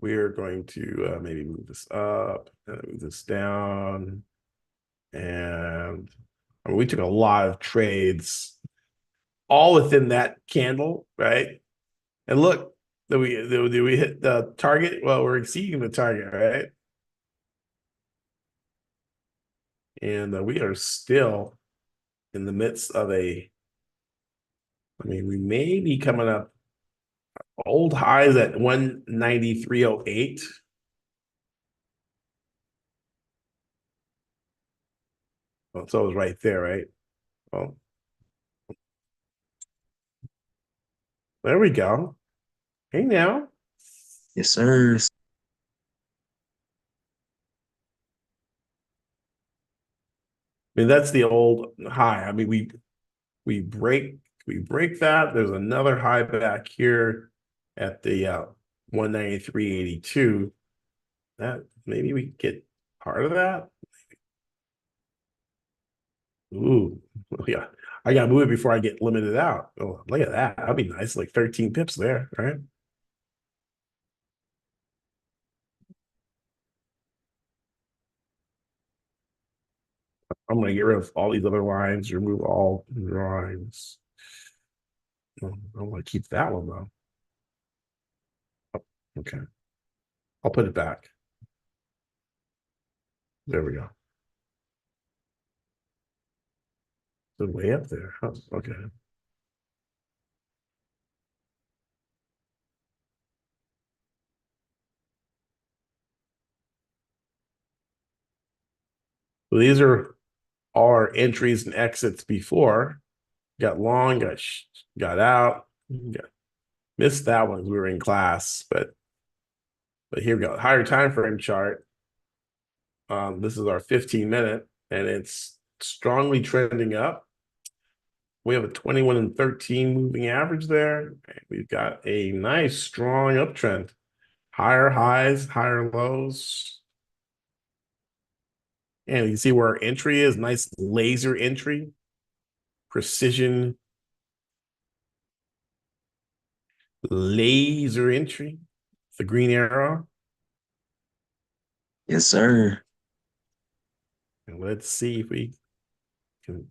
we're going to maybe move this up and move this down. And I mean, we took a lot of trades all within that candle, right? And look, did we hit the target? Well, we're exceeding the target, right? And we are still in the midst of I mean, we may be coming up old highs at 193.08. Well, so it was right there, right? Well, there we go. Hey now. Yes, sir. I mean, that's the old high. I mean, we break that. There's another high back here at the 193.82. That maybe we get part of that. Ooh, yeah. I gotta move it before I get limited out. Oh, look at that. That'd be nice. Like 13 pips there, right? I'm gonna get rid of all these other lines, remove all drawings. I want to keep that one though. Oh, okay. I'll put it back. There we go. So way up there. Okay. So these are all our entries and exits before. Got long, got out, missed that one. We were in class, but here we go. Higher time frame chart. This is our 15-minute, and it's strongly trending up. We have a 21 and 13 moving average there. We've got a nice strong uptrend. Higher highs, higher lows. And you can see where our entry is. Nice laser entry. Precision laser entry. The green arrow. Yes, sir. And let's see if we can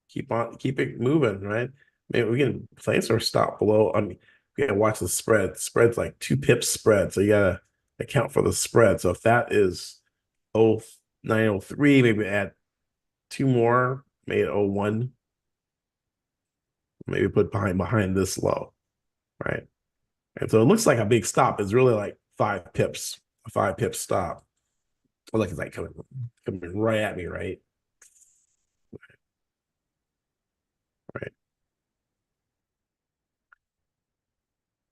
keep it moving, right? Maybe we can place our stop below. I mean, we gotta watch the spread. The spread's like 2 pips spread, so you gotta account for the spread. So if that is 0903, maybe add two more, maybe 01, maybe put behind this low, right? And so it looks like a big stop. It's really like 5 pips, a 5 pip stop. Look, it's like coming right at me, right? Right.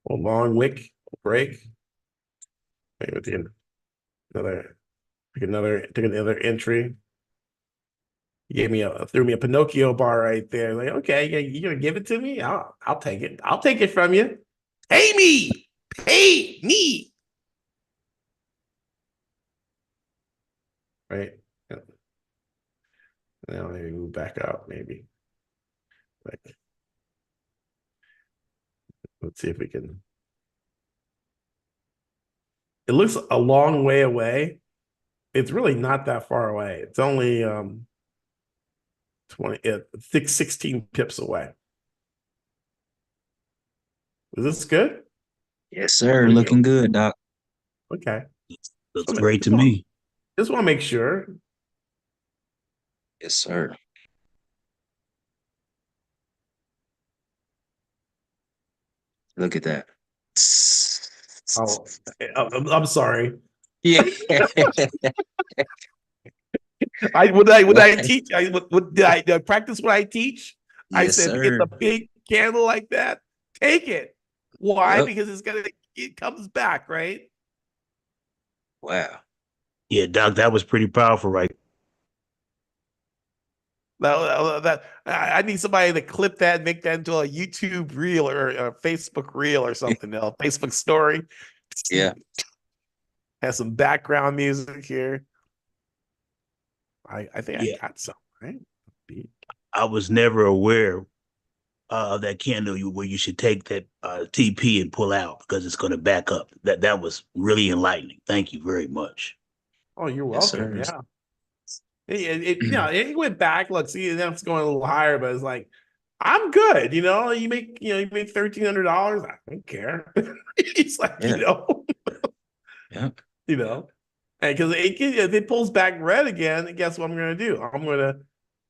Well, long wick break. Maybe another took another entry. He threw me a Pinocchio bar right there. Like, okay, you're gonna give it to me? I'll take it. I'll take it from you. Pay me, pay me. Right. Now maybe move back up. Maybe. Like, let's see if we can. It looks a long way away. It's really not that far away. It's only 16 pips away. Is this good? Yes, sir. What do you Looking good, Doc. Okay. Looks great to me. Just want to make sure. Yes, sir. Look at that. Oh, I'm sorry. Yeah. I What? teach? Did I practice what I teach? I Yes, said if it's sir. a big candle like that, take it. Why? Yep. Because it comes back, right? Wow. Yeah, Doc, that was pretty powerful, right? I need somebody to clip that, and make that into a YouTube reel or a Facebook reel or something. Facebook story. Yeah. Has some background music here. I think I Yeah, got some, right? I was never aware that candle where you should take that TP and pull out because it's going to back up. That was really enlightening. Thank you very much. Oh, you're Yes, welcome. sir. Yeah. It went back. Look, see, now it's going a little higher, but it's like, I'm good. You make $1,300. I don't care. It's like, Yeah. Yeah. and because if it pulls back red again, guess what I'm going to do? I'm going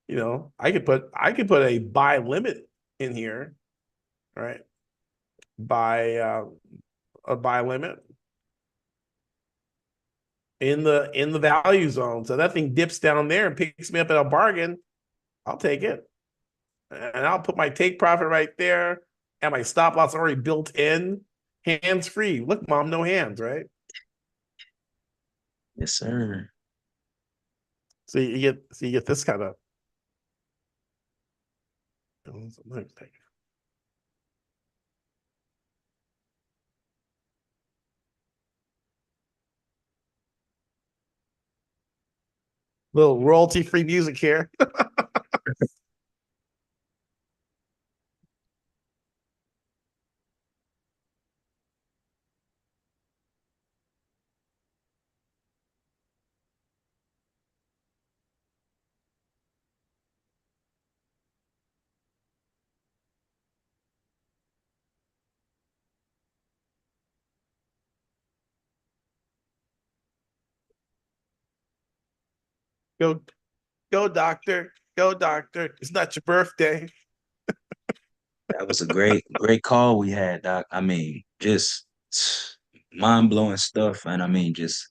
to, I could put a buy limit in here, right? Buy a buy limit in the value zone. So that thing dips down there and picks me up at a bargain. I'll take it. And I'll put my take profit right there. And my stop loss already built in. Hands free. Look, mom, no hands, right? Yes, sir. So you get this kind of little royalty-free music here. Go, go, doctor. Go, doctor. It's not your birthday. That was a great call we had, Doc. I mean, just mind-blowing stuff. And I mean, just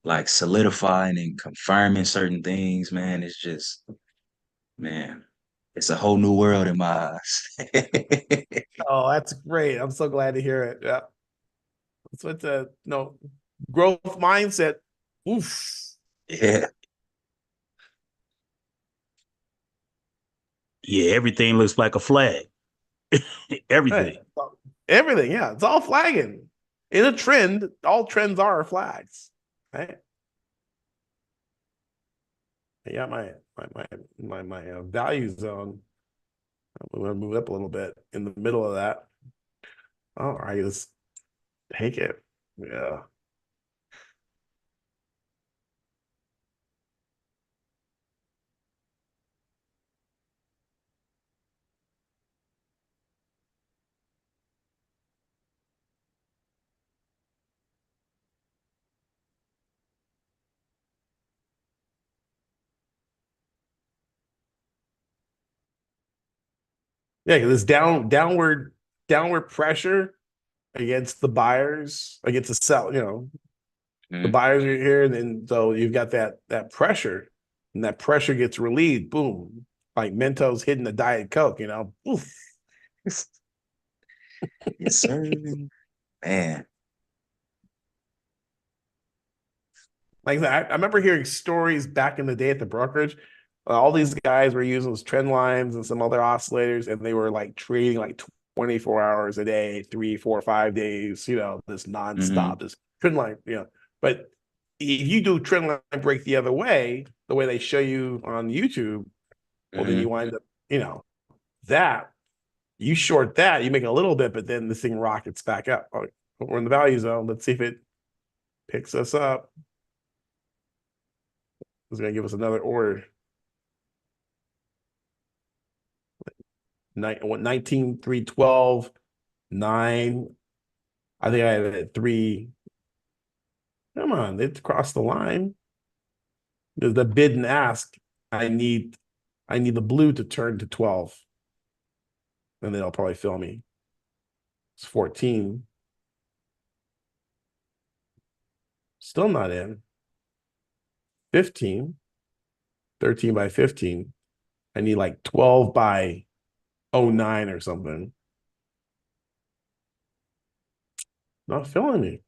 like solidifying and confirming certain things, man. It's just, man, it's a whole new world in my eyes. Oh, that's great. I'm so glad to hear it. Yeah. That's what growth mindset. Oof. Yeah. Yeah, everything looks like a flag. Everything. Right. Everything, yeah. It's all flagging. In a trend, all trends are flags. Right? I got my value zone. I'm gonna move up a little bit in the middle of that. All right, let's take it. Yeah. Yeah, because it's downward pressure against the buyers, against the sell, the Mhm. buyers are here, and then so you've got that pressure, and that pressure gets relieved, boom, like Mentos hitting the Diet Coke, Oof. Yes, sir. Man. Like I remember hearing stories back in the day at the brokerage. All these guys were using those trend lines and some other oscillators, and they were like trading like 24 hours a day, 3, 4, 5 days, this Mm-hmm. nonstop, this trend line, But if you do trend line break the other way, the way they show you on YouTube, well, then Mm-hmm. you wind up, that you short that, you make a little bit, but then this thing rockets back up. Oh, we're in the value zone. Let's see if it picks us up. It's going to give us another order. 19, 312, 9. I think I had it at 3. Come on, it's crossed the line. There's the bid and ask. I need the blue to turn to 12. And then they'll probably fill me. It's 14. Still not in. 15. 13 by 15. I need like 12 by 09 or something. Not filling me.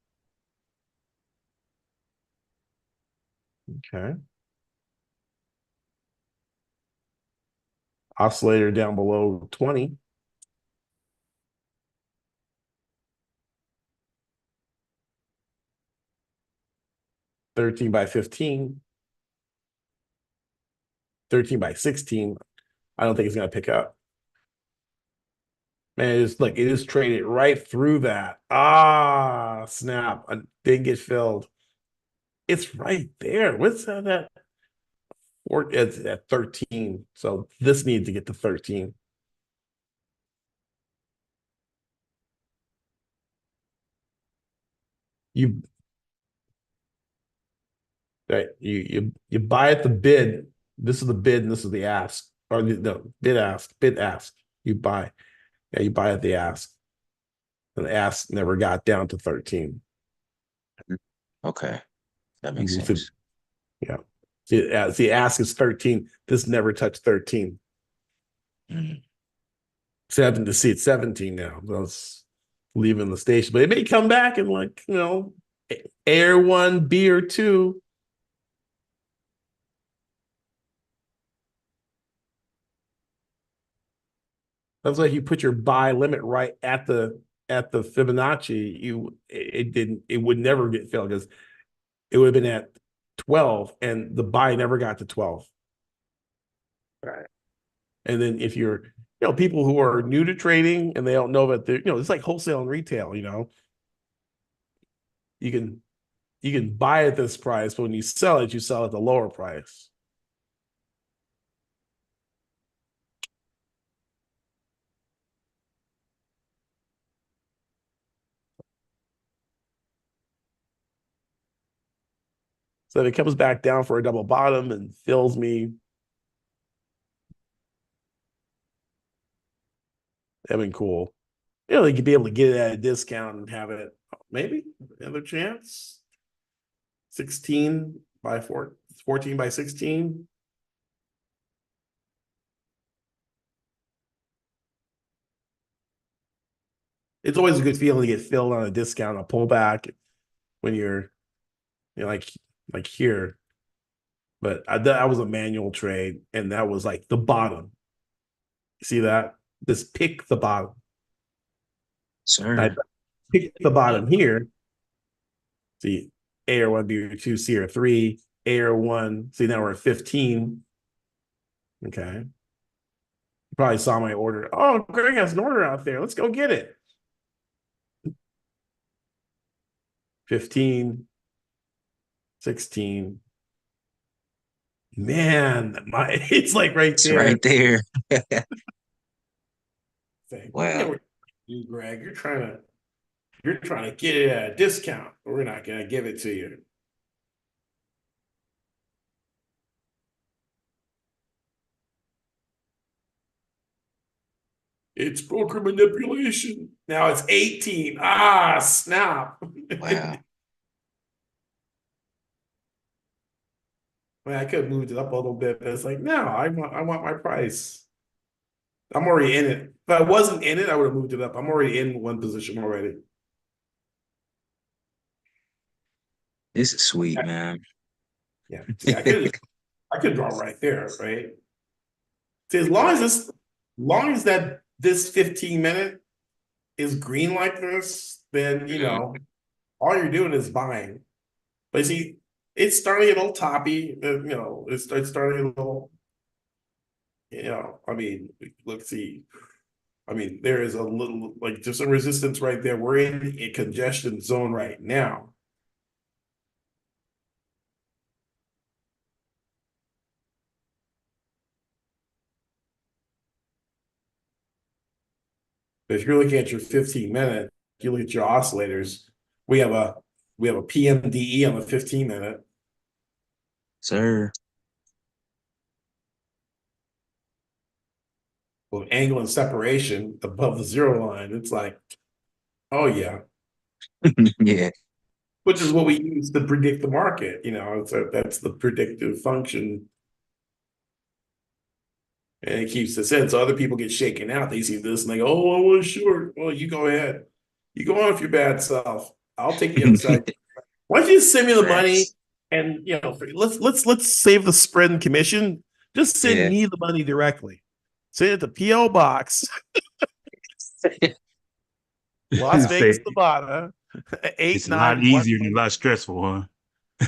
Okay. Oscillator down below 20. 13 by 15. 13 by 16. I don't think it's going to pick up. Man, it's like it is traded right through that. Ah, snap. I didn't get filled. It's right there. What's that? Or it's at 13. So this needs to get to 13. You you buy at the bid. This is the bid and this is the ask. Or no, bid ask. You buy. Yeah, you buy at the ask. And the ask never got down to 13. Okay, that makes So, sense. yeah. See, ask is 13. This never touched 13. Mm. 7 to see it's 17 now. That's leaving the station, but it may come back and like air one, B or two. That's like you put your buy limit right at the Fibonacci. It would never get filled because it would have been at 12 and the buy never got to 12. Right. And then if you're people who are new to trading and they don't know that it's like wholesale and retail, you can buy at this price, but when you sell it at the lower price. So if it comes back down for a double bottom and fills me, that'd be cool. You could be able to get it at a discount and have it maybe another chance. 16 by 4, 14 by 16. It's always a good feeling to get filled on a discount, a pullback when you're like here. But that was a manual trade, and that was like the bottom. See that? Just pick the bottom. I Sir. pick the bottom here. See, A or 1, B or 2, C or 3, A or 1. See, now we're at 15. Okay. You probably saw my order. Oh, Greg has an order out there. Let's go get it. 15, 16. Man, it's like right It's there. right there. Look at Wow. what you do, Greg. You're trying to get it at a discount. We're not gonna give it to you. It's broker manipulation. Now it's 18. Ah, snap. Wow. Man, I could have moved it up a little bit, but it's like, no, I want my price. I'm already in it. If I wasn't in it, I would have moved it up. I'm already in one position already. This is sweet, man. Yeah. See, I could draw right there, right? See, as long as this 15-minute is green like this, then all you're doing is buying. But you see, it's starting a little toppy. It's starting a little. I mean, let's see. I mean, there is a little just some resistance right there. We're in a congestion zone right now. But if you're looking at your 15-minute, you look at your oscillators. We have a PMDE on the 15-minute. Sir. With angle and separation above the zero line. It's like, oh yeah. Yeah. Which is what we use to predict the market. That's the predictive function. And it keeps us in. So other people get shaken out. They see this and they go, oh, I was short. Well, you go ahead. You go on with your bad self. I'll take the other side. Why don't you just send me the money and let's save the spread and commission. Just send me the money directly. Send it to P.O. Box. Las Vegas, Nevada. It's a lot easier and a lot stressful, huh?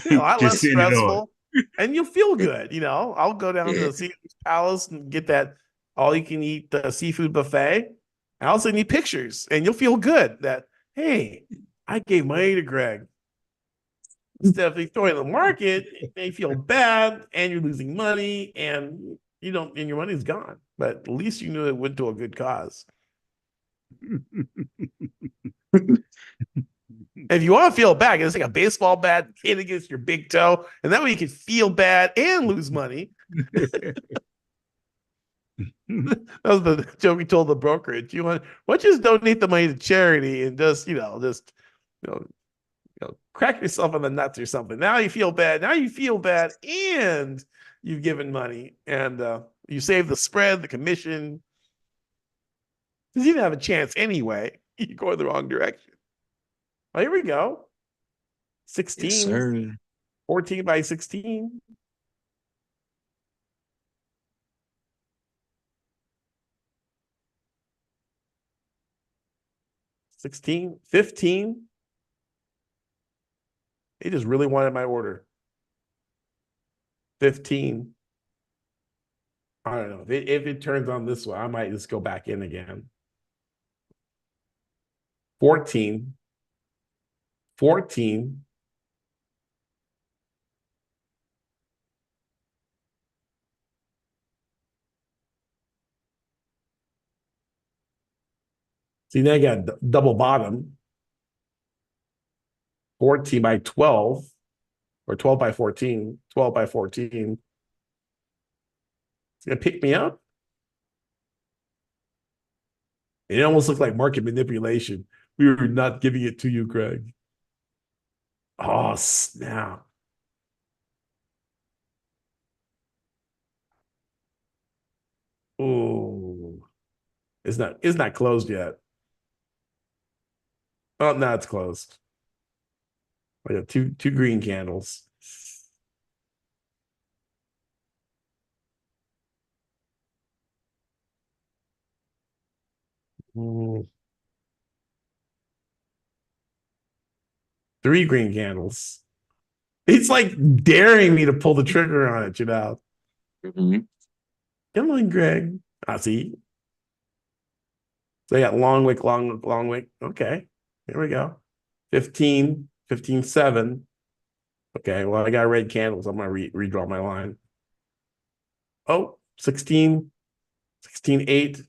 A lot less Just send it on. stressful. And you'll feel good. I'll go down to the Caesar's Palace and get that all you can eat seafood buffet. I'll send you pictures, and you'll feel good that, hey, I gave money to Greg. Instead of throwing the market, they feel bad, and you're losing money, and you don't, and your money's gone. But at least you knew it went to a good cause. If you want to feel bad, it's like a baseball bat hit against your big toe, and that way you can feel bad and lose money. That was the joke we told the brokerage. Why don't you just donate the money to charity and just you know, crack yourself on the nuts or something. Now you feel bad. Now you feel bad, and you've given money, and you save the spread, the commission. Because you didn't have a chance anyway. You go in the wrong direction. Well, here we go. 16, Yes, sir. 14 by 16. $16, $15. They just really wanted my order. $15. I don't know. If it turns on this way, I might just go back in again. 14. 14. See, now I got double bottom. 14 by 12, or 12 by 14, 12 by 14. It's going to pick me up. It almost looked like market manipulation. We were not giving it to you, Greg. Oh, snap. Oh, it's not closed yet. Oh, now it's closed. I got two green candles. Three green candles. It's like daring me to pull the trigger on it, Mm-hmm. Come on, Greg. I see. So I got long wick, long wick. Okay, here we go. 15, 15, 7. Okay, well, I got red candles. I'm going to redraw my line. Oh, 16, 16, 8.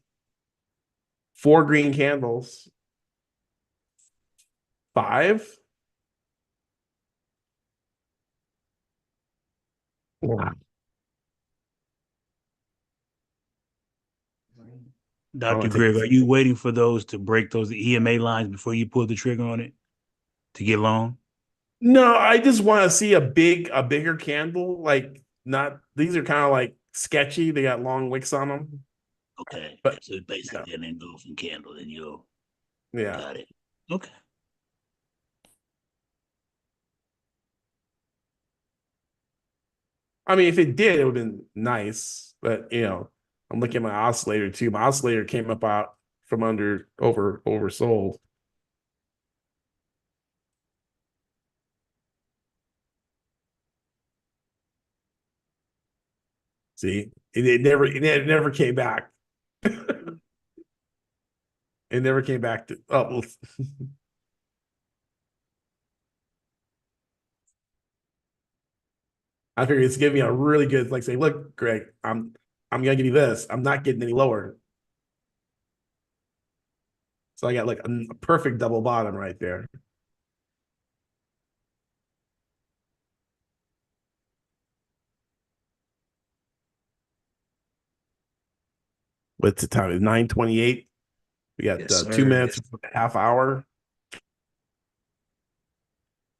4 green candles. 5. Wow. Dr. Greg, are you waiting for those to break those EMA lines before you pull the trigger on it to get long? No, I just want to see a bigger candle. Like, not, these are kind of like sketchy. They got long wicks on them. Okay. But so basically an engulfing candle, then you'll got it. Okay. I mean, if it did, it would have been nice. But I'm looking at my oscillator too. My oscillator came up out from under oversold. See, it never came back. It never came back to I figured it's giving me a really good, like, say, look, Greg, I'm gonna give you this. I'm not getting any lower. So I got like a perfect double bottom right there. What's the time? It's 9:28. We got Yes, 2 sir. minutes, half hour.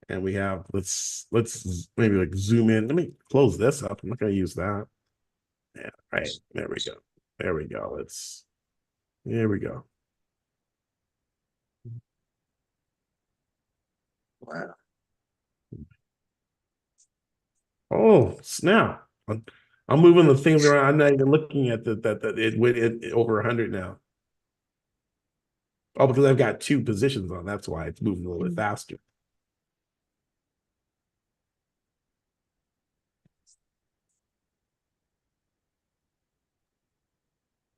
And we have, let's maybe like zoom in. Let me close this up. I'm not gonna use that. Yeah, right. There we go. There we go. Here we go. Wow. Oh, snap. I'm moving the things around. I'm not even looking at that it went over 100 now. Oh, because I've got 2 positions on. That's why it's moving a little bit faster.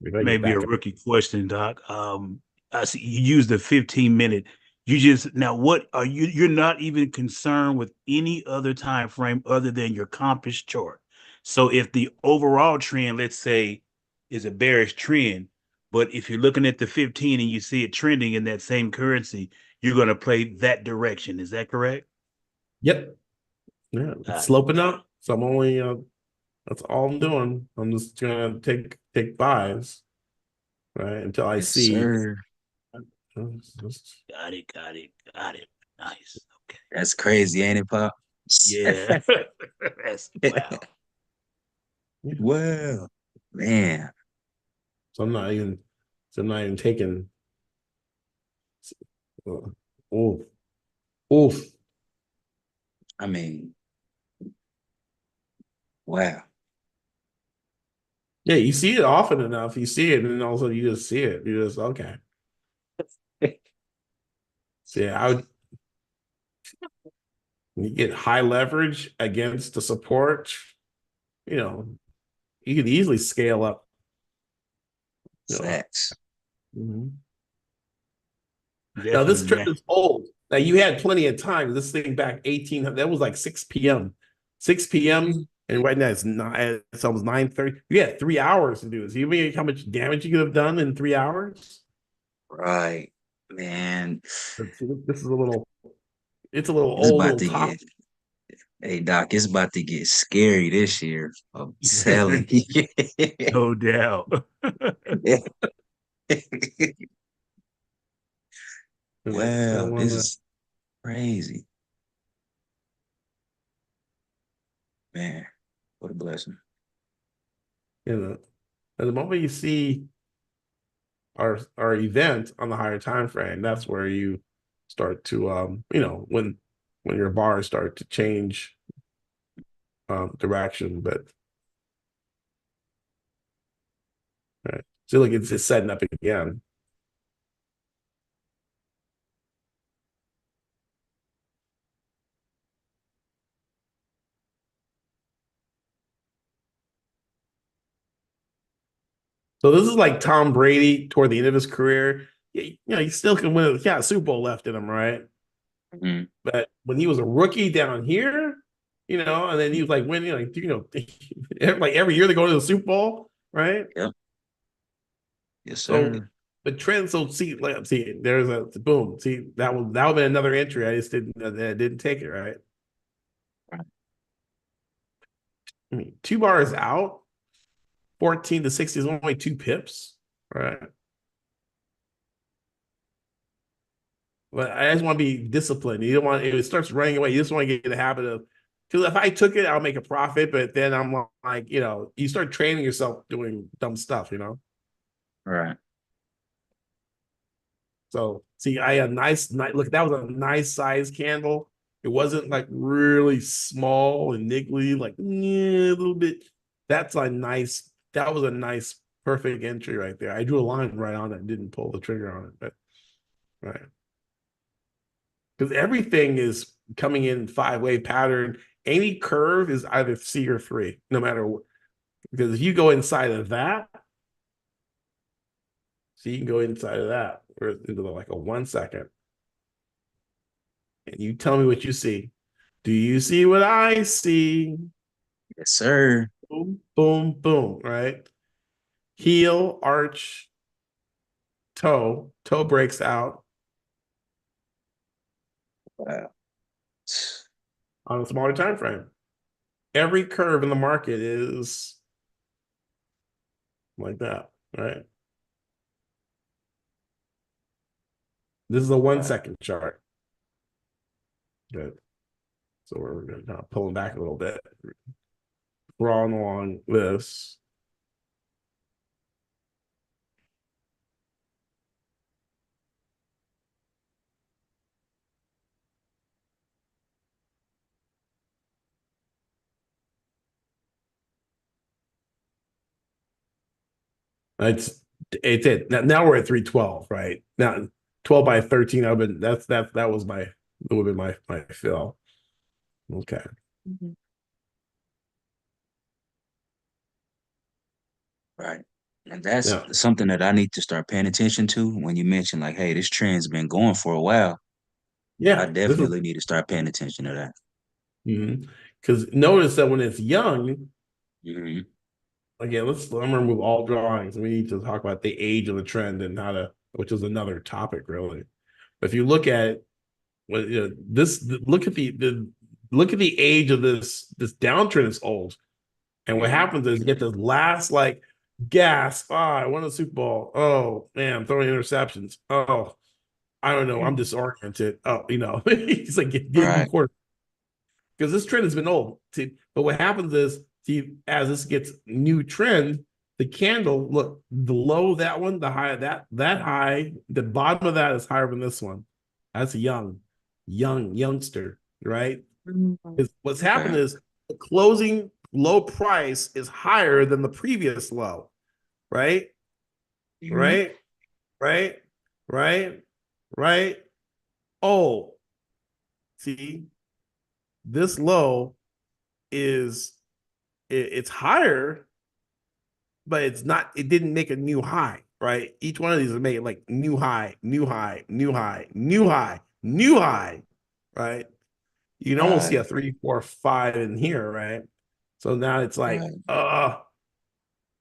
Maybe a rookie question, Doc. I see you use the 15-minute. You just now what are you're not even concerned with any other time frame other than your compass chart. So if the overall trend, let's say, is a bearish trend, but if you're looking at the 15 and you see it trending in that same currency, you're going to play that direction. Is that correct? Yep. Yeah, it's Got it. sloping up. So I'm only that's all I'm doing. I'm just gonna take buys, right? Until I Yes, see sir. Got it. Got it. Got it. Nice. Okay. That's crazy, ain't it, Pop? Yeah. That's wow. Well, man. so I'm not even taking oof. Oof. I mean, wow. Yeah, you see it often enough. You see it, and then also you just see it. You just okay. So yeah, you get high leverage against the support, you know, you could easily scale up. You know. Facts. Mhm. Now this Definitely, trip man. is old. Now you had plenty of time. This thing back 1800, that was like 6 p.m. 6 p.m. And right now it's almost 9:30. You had 3 hours to do this. You mean how much damage you could have done in 3 hours? Right, man. This is it's a little It's old, about little to top. get, hey, Doc, it's about to get scary this year. I'm telling you. No doubt. I Wow, this wanna, is crazy. Man, what a blessing. you know, at the moment you see our event on the higher time frame, that's where you start to when your bars start to change direction. But right. So like it's setting up again. So this is like Tom Brady toward the end of his career. He still can win. He got a Super Bowl left in him, right? Mhm. But when he was a rookie down here, and then he was like winning, like every year they go to the Super Bowl, right? Yep. Yes, So, sir. but trends. So see, there's a boom. See, that would have been another entry. I just didn't take it, right? Right. I mean, 2 bars out, 14 to 60 is only 2 pips, right? But I just want to be disciplined. You don't want if it starts running away. You just want to get in the habit of because if I took it, I'll make a profit. But then I'm like, you start training yourself doing dumb stuff. Right. So see, I had a nice look. That was a nice size candle. It wasn't like really small and niggly, like a little bit. That's a nice. That was a nice, perfect entry right there. I drew a line right on it. Didn't pull the trigger on it, but right. Because everything is coming in 5-way pattern. Any curve is either C or 3, no matter what. Because if you go inside of that, so you can go inside of that, or into like a 1 second, and you tell me what you see. Do you see what I see? Yes, sir. Boom, boom, boom, right? Heel, arch, toe breaks out Wow. on a smaller time frame. Every curve in the market is like that, right? This is a 1 second chart. Good. So we're going to pull back a little bit. Crawling along this. It's it. Now we're at 312, right? Now 12 by 13. That was my would have been my fill. Okay. Right. And that's Yeah. something that I need to start paying attention to when you mention like, hey, this trend's been going for a while. I Yeah. This is definitely need to start paying attention to that. because notice that when it's young, Hmm. again, I'm gonna remove all drawings. We need to talk about the age of the trend and how to, which is another topic, really. But if you look at what look at look at the age of this downtrend is old. And what happens is you get this last like gasp. I won a Super Bowl. Oh man, I'm throwing interceptions. Oh, I don't know. I'm disoriented. Oh, he's like get a new Right, quarter because this trend has been old. See, but what happens is, see, as this gets new trend, the candle look the low that one, the high that high, the bottom of that is higher than this one. That's a youngster, right? Is what's happened okay, is the closing low price is higher than the previous low, right? Right? Right? Right? Right? Oh, see, this low is it's higher, but it's not, it didn't make a new high, right? Each one of these is making like new high, new high, new high, new high, new high, right? You can almost see right, a 3, 4, 5 in here, right? So now it's like, right,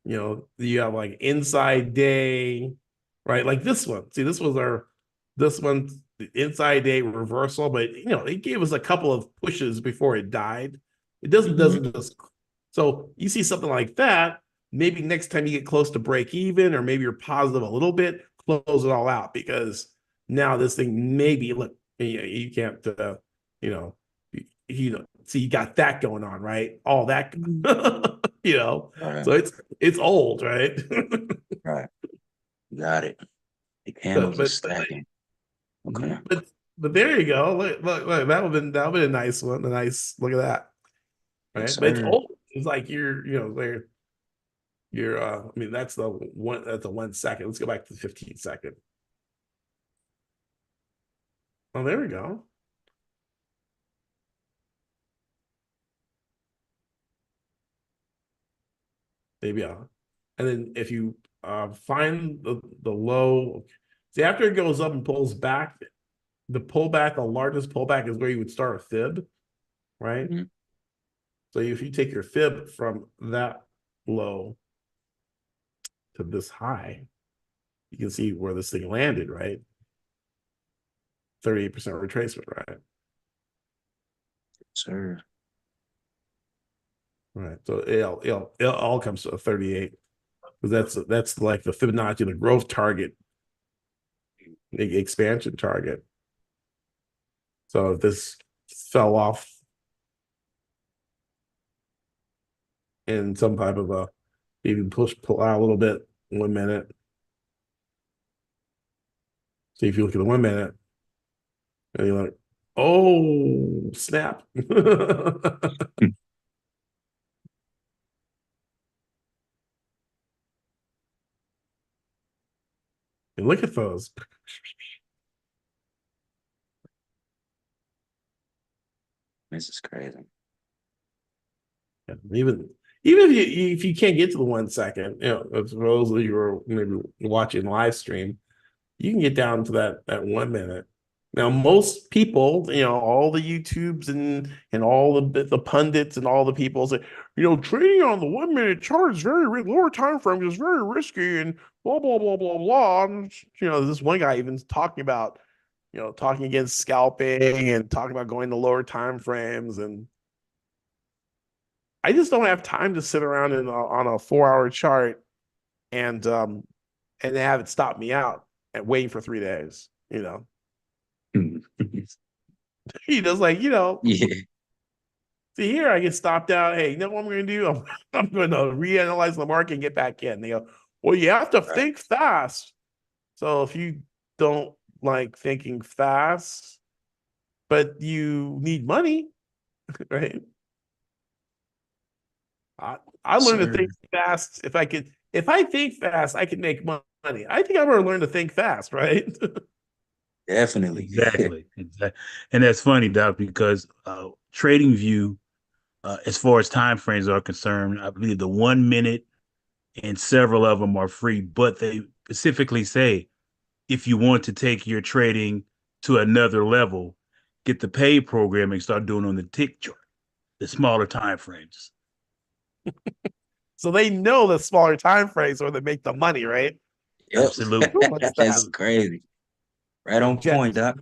you have like inside day, right? Like this one. See, this one, the inside day reversal, but it gave us a couple of pushes before it died. It doesn't just, so you see something like that. Maybe next time you get close to break even, or maybe you're positive a little bit, close it all out because now this thing maybe look, you can't, you know, see you got that going on, right? All that, right, so it's old, right? right. Got it. The so, candles are but stacking. Okay. but but there you go. Look, that would be a nice one. A nice look at that, Yes, right? But it's sir. old. It's like you're I mean that's a 1 second. Let's go back to the 15 second. Oh, there we go. Maybe and then if you find the low, see after it goes up and pulls back, the pullback, the largest pullback is where you would start a fib, right? Mhm. So if you take your fib from that low to this high, you can see where this thing landed, right? 38% retracement, right? Sir. Right. So it all comes to a 38 because that's like the Fibonacci, the growth target, the expansion target. So if this fell off in some type of a, even pull out a little bit 1 minute. See if you look at the 1 minute and you're like, oh snap. And look at those. This is crazy. Even if you can't get to the 1 second, if those of you are maybe watching live stream, you can get down to that 1 minute. Now, most people, all the YouTubes and all the pundits and all the people say, trading on the 1 minute chart is lower time frame is very risky and blah blah blah blah blah. And, this one guy even talking about, talking against scalping and talking about going to lower time frames, and I just don't have time to sit around on a 4 hour chart and have it stop me out and waiting for 3 days. He does like, Yeah. see here, I get stopped out. Hey, you know what I'm going to do? I'm going to reanalyze the market and get back in. They go, well, you have to Right. think fast. So if you don't like thinking fast, but you need money, right? I learned to Sir. think fast. If I think fast, I can make money. I think I'm going to learn to think fast, right? Definitely. Exactly. Exactly. And that's funny, Doc, because trading view, as far as time frames are concerned, I believe the 1 minute and several of them are free, but they specifically say if you want to take your trading to another level, get the paid program and start doing on the tick chart, the smaller time frames. So they know the smaller time frames where they make the money, right? Yep. Absolutely. That's crazy. Right on point, Doc.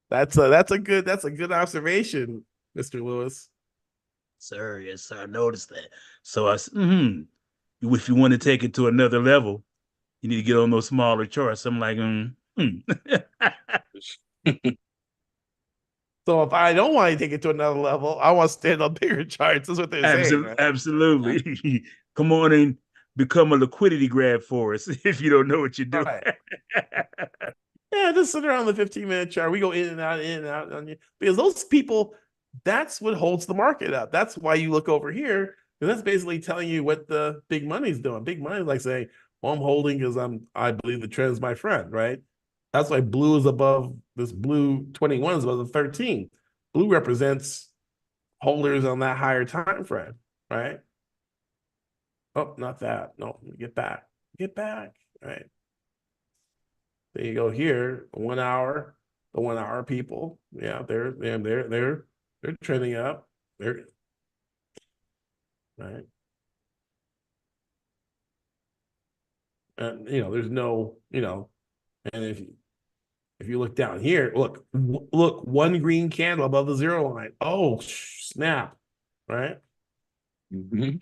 That's a good observation, Mr. Lewis. Sir, yes, sir. I noticed that. So I said, if you want to take it to another level, you need to get on those smaller charts. I'm like, So if I don't want to take it to another level, I want to stand on bigger charts. That's what they're saying. Right? Absolutely. Come on and become a liquidity grab for us if you don't know what you're doing. Right. Yeah, just sit around the 15-minute chart. We go in and out on you because those people, that's what holds the market up. That's why you look over here, because that's basically telling you what the big money's doing. Big money like saying, well, I'm holding because I believe the trend is my friend, right? That's why blue is above this blue 21 is above the 13. Blue represents holders on that higher time frame, right? Oh, not that. No, get back. Get back. Right. Then you go here, 1 hour, the 1 hour people. Yeah, they're trending up. They're right. And there's no, and if you look down here, look, one green candle above the zero line. Oh, snap, right? Mm-hmm.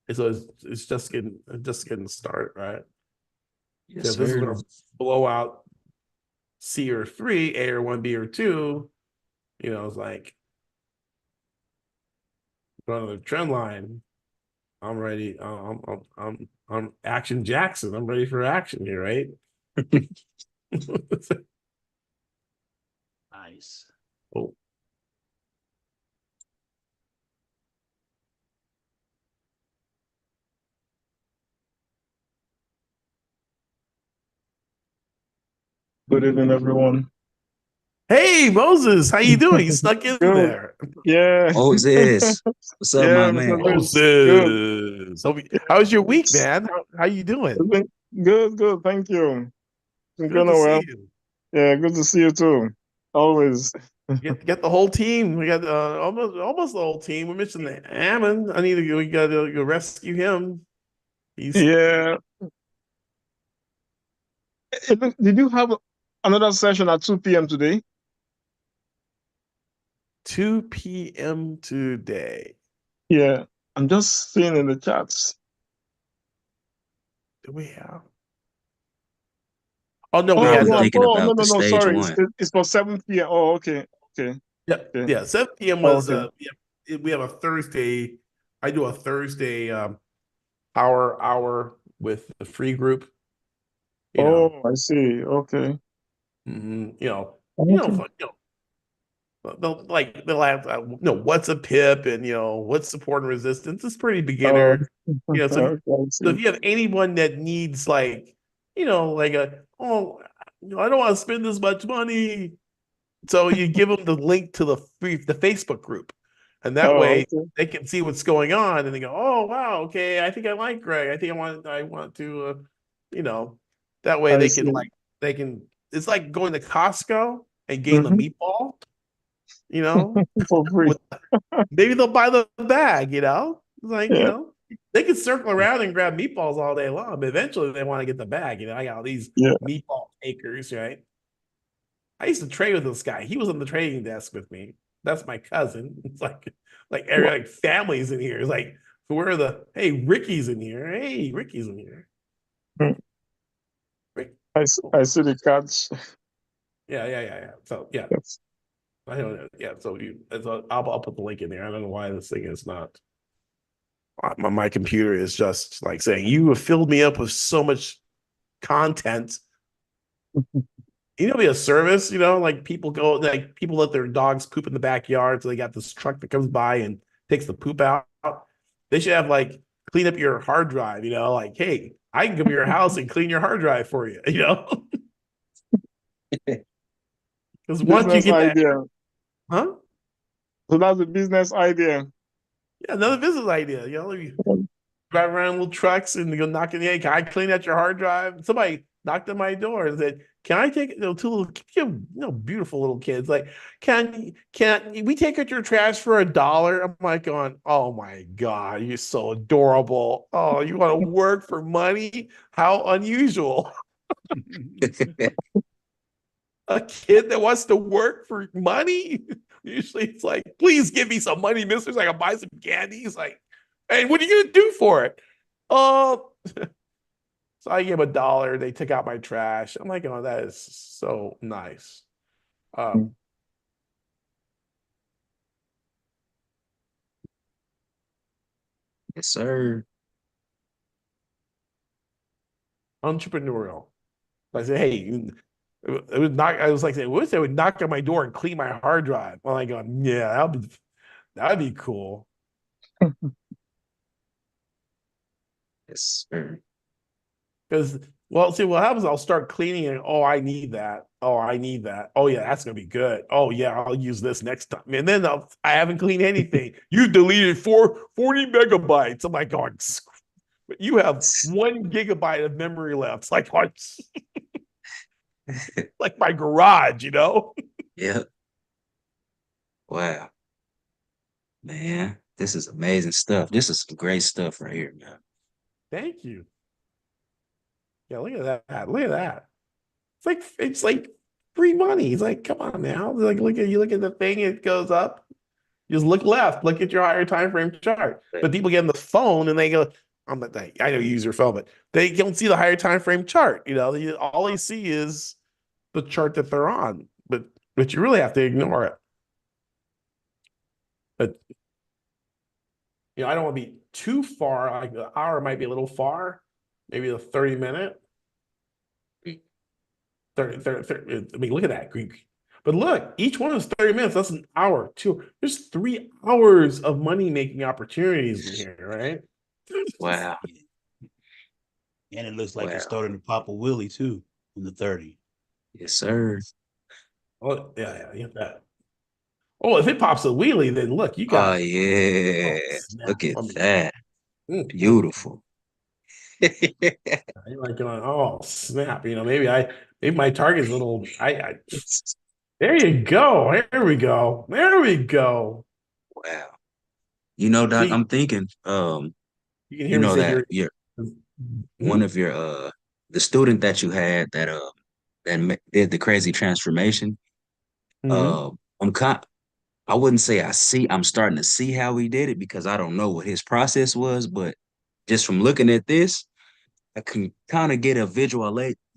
And so it's just getting started, right? Yes, This is sir. going to blow out C or 3, A or 1, B or 2. It's like going to the trend line. I'm ready. I'm Action Jackson. I'm ready for action here, right? Nice. Oh. Good evening, everyone. Hey, Moses, how you doing? You stuck in Good. there. Yeah. Moses, what's up, my Yeah, man? Mr. Moses. How was your week, man? How you doing? Good. Thank you. It's Good going to see well. you. Yeah, good to see you too. Always. Get the whole team. We got almost the whole team. We're missing the Ammon. We got to go rescue him. Yeah. Did you have another session at 2 p.m. today? 2 p.m. today. Yeah. I'm just seeing in the chats. Do we have? Oh no, Oh, we Probably had thinking about the no. stage Sorry. one. It's for 7 p.m. Oh, okay. yeah. 7 p.m. Oh, was okay. we have a Thursday. I do a Thursday power hour with the free group. Oh, I see. Okay. Okay. They'll have what's a pip and what's support and resistance. It's pretty Oh, beginner. So okay, I see. if you have anyone that needs like I don't want to spend this much money, so you give them the link to the Facebook group, and that Oh, way okay. they can see what's going on, and they go, oh wow, okay, I think I like Greg. I think I want to, that way I they see. can it's like going to Costco and getting the Mhm. meatball, For free. maybe they'll buy the bag, like, Yeah. they can circle around and grab meatballs all day long, but eventually they want to get the bag. I got all these Yeah. meatball takers, right? I used to trade with this guy. He was on the trading desk with me. That's my cousin. It's like every like families in here. It's like, where are hey, Ricky's in here. Hey, Ricky's in here. Mm. Rick. I see the cards. Yeah. So yeah. Yes. I don't know. Yeah. So I'll put the link in there. I don't know why this thing is not. My computer is just like saying, you have filled me up with so much content. Be a service, like people let their dogs poop in the backyard. So they got this truck that comes by and takes the poop out. They should have like clean up your hard drive, like, hey, I can come to your house and clean your hard drive for you, Because once you Business get that, idea. huh? So that's a business idea. Yeah, another business idea, drive around little trucks and go knocking, hey, can I clean out your hard drive? Somebody knocked on my door and said, can I take, two little, beautiful little kids, like, can we take out your trash for $1? I'm like going, oh my God, you're so adorable. Oh, you want to work for money? How unusual. A kid that wants to work for money? Usually it's like, please give me some money, mister, so I can buy some candy. He's like, hey, what are you gonna do for it? Oh, so I gave him $1. They took out my trash. I'm like, oh, that is so nice. Yes, sir. Entrepreneurial. I said, hey, it would knock. I was like, what if they would knock on my door and clean my hard drive? I'm like, yeah, that'd be cool. Yes, sir. Because, well, see, what happens, I'll start cleaning and, oh, I need that. Oh, I need that. Oh, yeah, that's going to be good. Oh, yeah, I'll use this next time. And then I haven't cleaned anything. You deleted 40 megabytes. I'm like, oh, you have 1 gigabyte of memory left. It's like, like my garage, Yep. Wow. Man, this is amazing stuff. This is some great stuff right here, man. Thank you. Yeah, look at that. Look at that. It's like free money. It's like, come on now. Like, you look at the thing, it goes up. Just look left, look at your higher time frame chart. But people get on the phone and they go, I know you use your phone, but they don't see the higher time frame chart. All they see is the chart that they're on, but you really have to ignore it. But I don't want to be too far. Like the hour might be a little far, maybe the 30-minute. 30, I mean, look at that. But look, each one is 30 minutes. That's an hour, too. There's 3 hours of money-making opportunities in here, right? Wow. And it looks like it's starting to pop a wheelie, too, in the 30. Yes, sir. Oh, yeah, you have that. Oh, if it pops a wheelie, then look, you got. Oh, yeah. Look at that. Beautiful. You're like going, oh, snap. Maybe my target's a little, there you go. There we go. There we go. Wow. Doc, See, I'm thinking, you can hear me say that one of your the student that you had that did the crazy transformation. I wouldn't say I'm starting to see how he did it because I don't know what his process was, but just from looking at this, I can kind of get a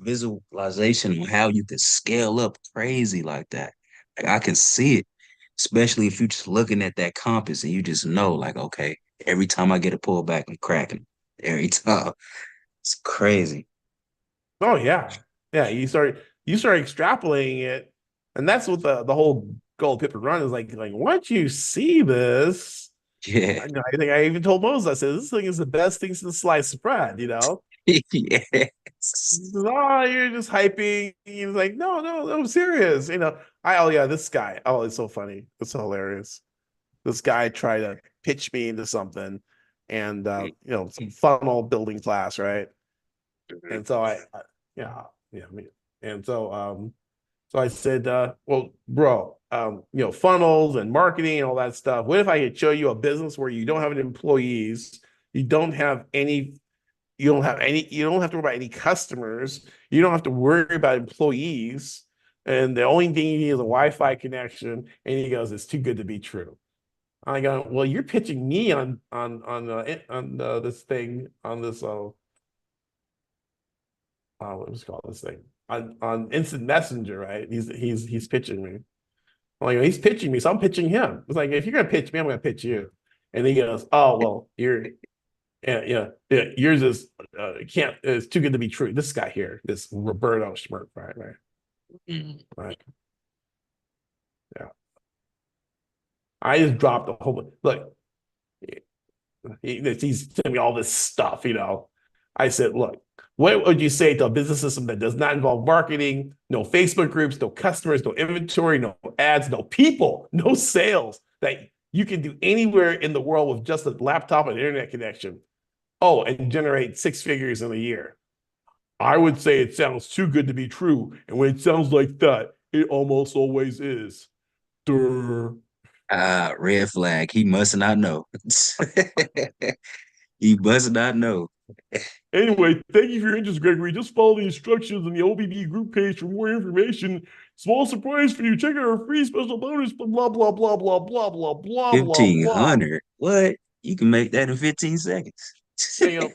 visualization on how you could scale up crazy like that. Like I can see it, especially if you're just looking at that compass and you just know, like, okay, every time I get a pullback, I'm cracking. Every time. It's crazy. Oh yeah. Yeah. You start extrapolating it. And that's what the whole goal of Pip and Run is like once you see this, Yeah. I think I even told Moses, I said, this thing is the best thing since sliced bread, Yes. Oh, you're just hyping. He's like, no, I'm serious. This guy. Oh, it's so funny. It's so hilarious. This guy tried to pitch me into something and some funnel building class, right? And so so I said, well, bro, funnels and marketing and all that stuff. What if I could show you a business where you don't have any employees, you don't have to worry about any customers, you don't have to worry about employees, and the only thing you need is a Wi-Fi connection. And he goes, it's too good to be true. I go, well, you're pitching me on this thing on this what was called this thing on instant messenger, right? He's pitching me. I'm like, he's pitching me, so I'm pitching him. It's like, if you're gonna pitch me, I'm gonna pitch you. And he goes, oh well, yours is it's too good to be true. This guy here, this Roberto Schmirk, right? Right. Yeah. I just dropped a whole look. He's telling me all this stuff, I said, look, what would you say to a business system that does not involve marketing, no Facebook groups, no customers, no inventory, no ads, no people, no sales, that you can do anywhere in the world with just a laptop and internet connection? Oh, and generate 6 figures in a year. I would say it sounds too good to be true. And when it sounds like that, it almost always is. Durr. Red flag. He must not know. He must not know. Anyway, thank you for your interest, Gregory. Just follow the instructions on the OBB group page for more information. Small surprise for you. Check out our free special bonus, blah, blah, blah, blah, blah, blah, blah, blah, blah. 1,500. What? You can make that in 15 seconds. You know,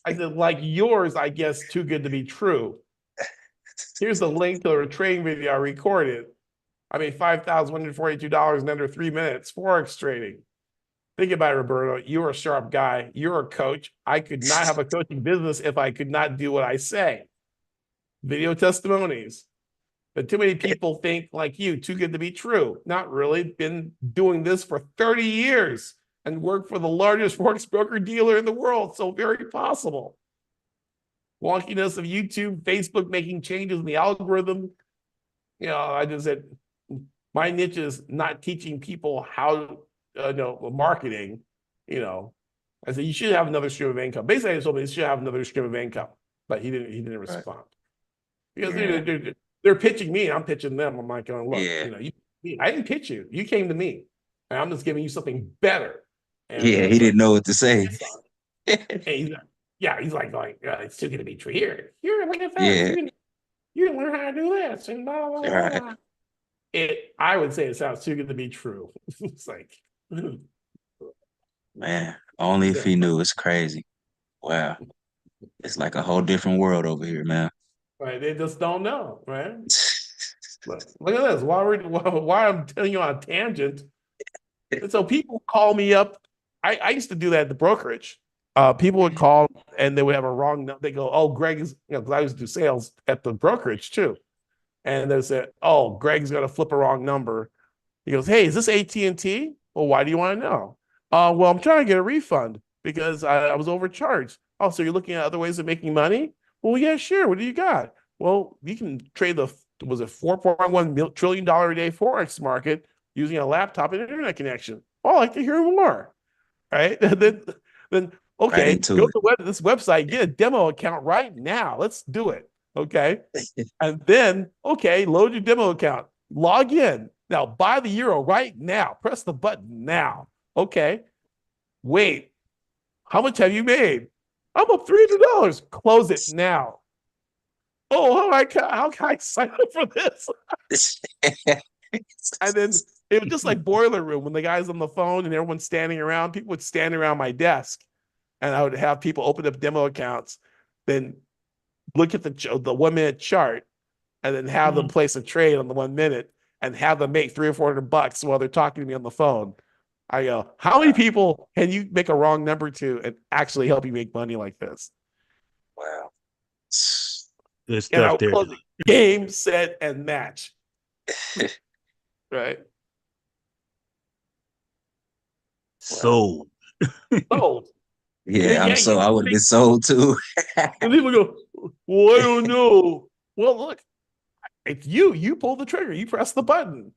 I said, like yours, I guess, too good to be true. Here's a link to a training video I recorded. I made $5,142 in under 3 minutes, Forex trading. Think about it, Roberto. You're a sharp guy. You're a coach. I could not have a coaching business if I could not do what I say. Video testimonies. But too many people think like you, too good to be true. Not really. Been doing this for 30 years and worked for the largest Forex broker dealer in the world. So very possible. Wonkiness of YouTube, Facebook making changes in the algorithm. You know, I just said, my niche is not teaching people how marketing, you know. I said, you should have another stream of income. Basically, I told him he should have another stream of income, but he didn't respond. Because they're pitching me, and I'm pitching them. I'm like, look, I didn't pitch you. You came to me, and I'm just giving you something better. And he didn't know what to say. he's like, it's too good to be true. Here, look at that. You didn't learn how to do this, and blah, blah, blah, blah. I would say it sounds too good to be true. It's like, man, only if he knew. It's crazy. Wow. It's like a whole different world over here, man. Right. They just don't know, right? Look at this. Why I'm telling you on a tangent. And so people call me up. I used to do that at the brokerage. People would call and they would have a wrong number. They go, oh, Greg is, because I used to do sales at the brokerage too. And they said, oh, Greg's going to flip a wrong number. He goes, hey, is this AT&T? Well, why do you want to know? Well, I'm trying to get a refund because I was overcharged. Oh, so you're looking at other ways of making money? Well, yeah, sure. What do you got? Well, you can trade was it $4.1 trillion a day Forex market using a laptop and internet connection. Oh, I'd like to hear more. Right? And then okay, go to this website, get a demo account right now. Let's do it. Okay. And then, okay, load your demo account, log in. Now, buy the euro right now. Press the button now. Okay. Wait, how much have you made? I'm up $300. Close it now. Oh, how can I sign up for this? And then it was just like boiler room when the guy's on the phone and everyone's standing around. People would stand around my desk, and I would have people open up demo accounts, then look at the 1 minute chart, and then have them place a trade on the 1 minute, and have them make $300 or $400 while they're talking to me on the phone. I go, how many people can you make a wrong number to and actually help you make money like this? Wow. Good stuff there. Game, set, and match. Right. Sold. Sold. Yeah, I would have been sold too. And people go, well, I don't know. Well, look, if you pull the trigger, you press the button,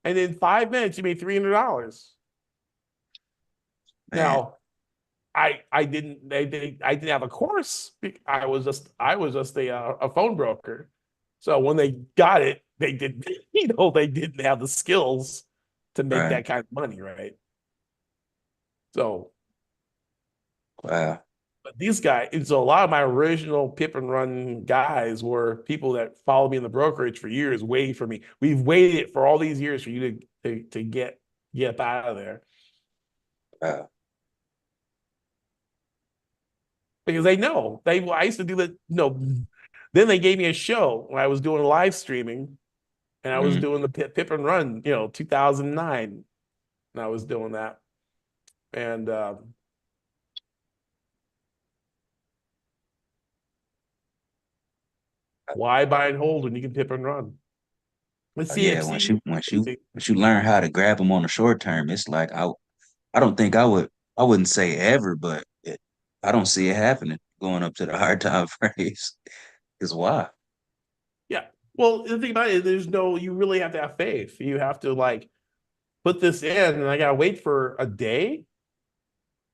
and in 5 minutes you made $300. Now, I didn't have a course. I was just a phone broker. So when they got it, they didn't have the skills to make that kind of money, right? So, wow. But these guys, and so a lot of my original pip and run guys were people that followed me in the brokerage for years, waiting for me. We've waited for all these years for you to get up out of there. Wow. Because they know. I used to do that, then they gave me a show when I was doing live streaming, and I was doing the pip and run, 2009. And I was doing that. And why buy and hold when you can pip and run? Once you learn how to grab them on the short term, it's like I wouldn't say ever, but I don't see it happening going up to the hard time frames. Because why? Yeah. Well, the thing about it is you really have to have faith. You have to put this in, and I gotta wait for a day.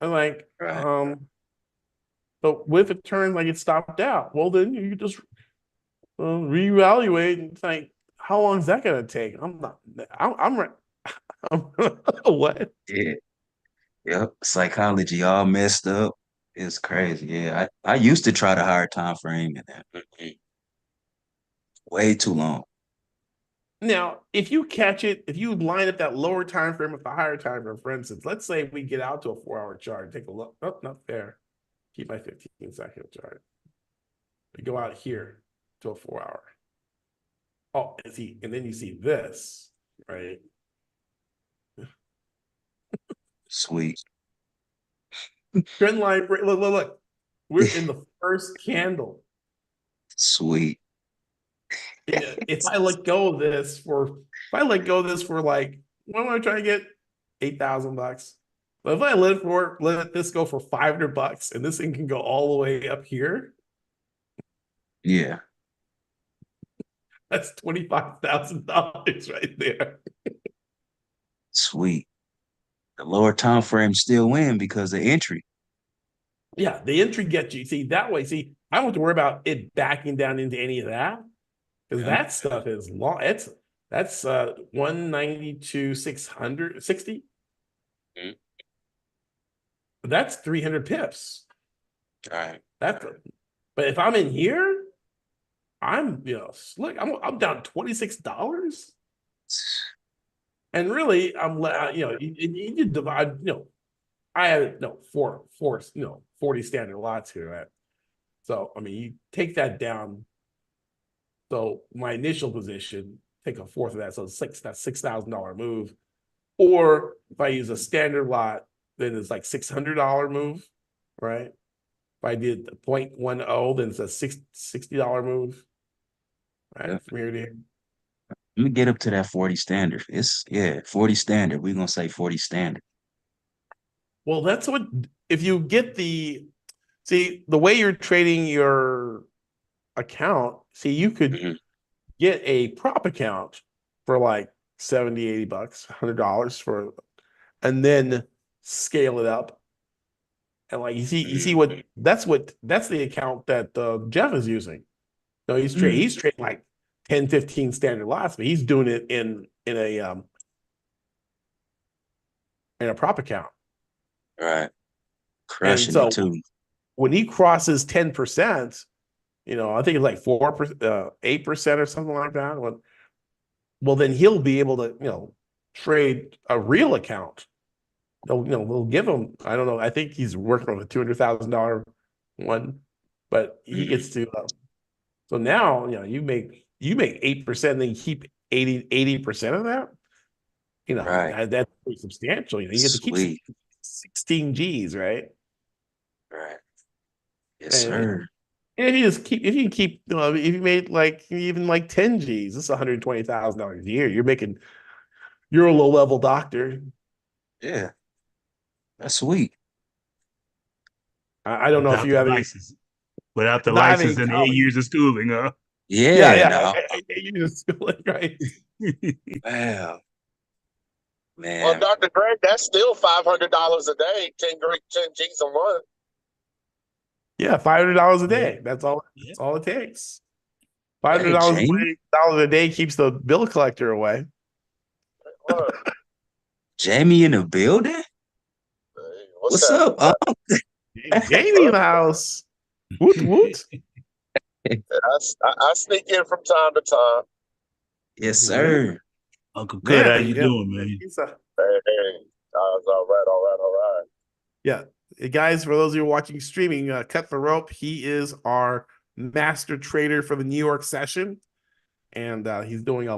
I'm like, But what if it turns like it stopped out? Well, then you just reevaluate and think, how long is that going to take? I'm what? Yeah. Yep. Psychology all messed up. It's crazy. Yeah. I used to try the higher time frame and that way too long. Now, if you catch it, if you line up that lower time frame with the higher time frame, for instance, let's say we get out to a 4-hour chart, take a look. Oh, not there. Keep my 15-second chart. We go out here to a 4-hour. Oh, and then you see this, right? Sweet. Trend line, look. We're in the first candle. Sweet. If I let go of this for like, what am I trying to get? $8,000. But if I let this go for $500 and this thing can go all the way up here, Yeah. that's $25,000 right there. Sweet. The lower time frame still win because of entry. Yeah, the entry gets you. See, that way, I don't have to worry about it backing down into any of that. Because that stuff is long. That's 192 660. Mhm. That's 300 pips. All right. But if I'm in here, I'm look, I'm down $26. And really, you divide, I have 40 standard lots here, right? So I mean, you take that down. So my initial position, take a fourth of that, so that's $6,000 move. Or if I use a standard lot, then it's like $600 move, right? If I did the 0.10, then it's a $60 move, right? Yeah. From here to here. Let me get up to that 40 standard. 40 standard. We're gonna say 40 standard. Well, that's what if you get the way you're trading your account, you could get a prop account for like $70, $80, $100 and then scale it up. And like you see that's the account that Jeff is using. No, he's trading like 10, 15 standard lots, but he's doing it in a prop account. Right. Crushing and it so too. when he crosses 10%, I think it's like 4%, 8% or something like that. Well, then he'll be able to, trade a real account. They'll give him, I don't know, I think he's working on a $200,000 one, but he gets to, so now, you make 8%, then you keep 80% of that. Right. That's pretty substantial. You get to keep Sweet. 16 G's, right? Right. Yes, sir. And if you keep, if you made like even like 10 G's, this is $120,000 a year. You're a low level doctor. Yeah. That's sweet. I don't know if Without you the have any. license. Without the Not license having and 8 college. years of schooling, huh? Yeah. No. You just right. Wow. Man. Well, Dr. Greg, that's still $500 a day, 10 G's a month. Yeah, $500 a day. That's all. That's all it takes. $500 a day keeps the bill collector away. Jamie in the building? Hey, What's up? Jamie in the house. Woot woot. I sneak in from time to time. Yes, sir. Uncle Cut, how you doing, man? Hey, all right. Yeah, guys, for those of you watching streaming, Cut the Rope, he is our master trader for the New York session. And he's doing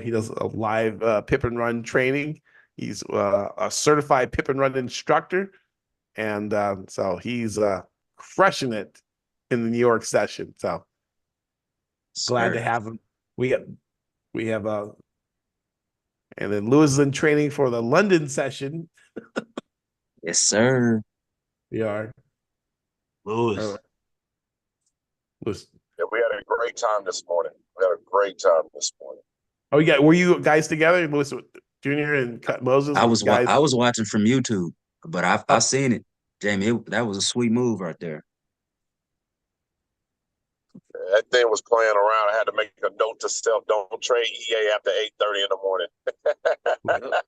he does a live pip and run training. He's a certified pip and run instructor. And so he's crushing it in the New York session. So glad to have him. We have and then Lewis is in training for the London session. Yes, sir. We are. Lewis. Yeah, we had a great time this morning. Oh, were you guys together, Lewis Jr. and Moses? I was watching from YouTube, but I seen it, Jamie. That was a sweet move right there. that thing was playing around. I had to make a note to self: don't trade EA after 8:30 in the morning.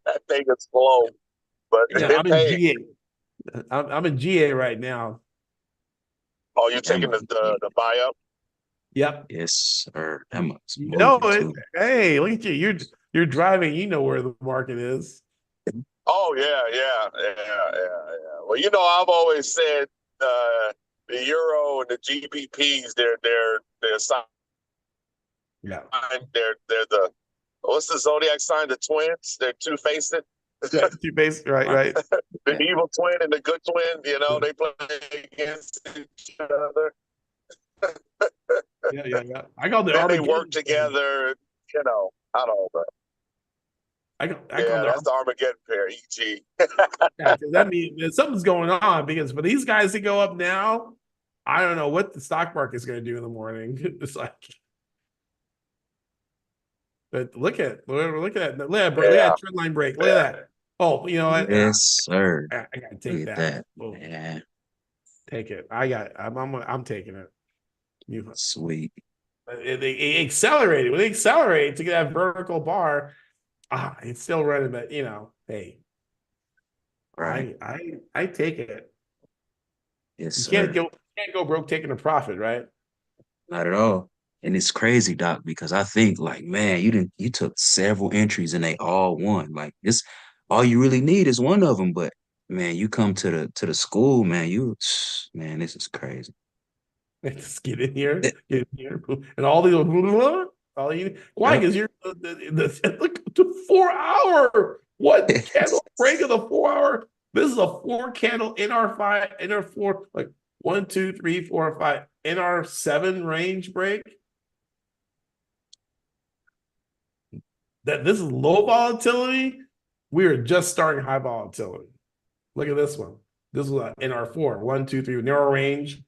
That thing is slow, but Yeah, it I'm in paid. GA. I'm in GA right now. Oh, you're taking the buy up? Yep. Yes, sir. That must You know moving it. too. Hey, look at you. You're driving. You know where the market is. Oh yeah. Well, I've always said the euro and the GBPs, they're sign. Yeah. They're the what's the zodiac sign? The twins. They're two faced. Yeah. Two base. Right. The evil twin and the good twin. They play against each other. Yeah. I call the Then they Armageddon. work together. I don't know. I call That's the Armageddon pair. EG. Yeah, that means something's going on because for these guys to go up now, I don't know what the stock market's going to do in the morning. It's like, but look at that trend line break. Look at that. Oh, you know what? Yes, sir. I gotta take Look at that. that. Oh, Yeah, take it. I'm taking it. sweet. It accelerated. When they accelerate to get that vertical bar, it's still running, but hey, Right. I take it. Yes, You sir. can't go broke taking a profit, right? Not at all. And it's crazy, Doc, because I think like, man, you took several entries and they all won. Like this, all you really need is one of them. But man, you come to the school, man, man, this is crazy. Just get in here, and all these all you why? Yep. Because you're look the 4 hour what candle break of the 4 hour. This is a 4 candle NR5, NR4, like 1, 2, 3, 4, 5, NR7 range break. That this is low volatility. We are just starting high volatility. Look at this one. This is an NR4, 1, 2, 3, narrow range,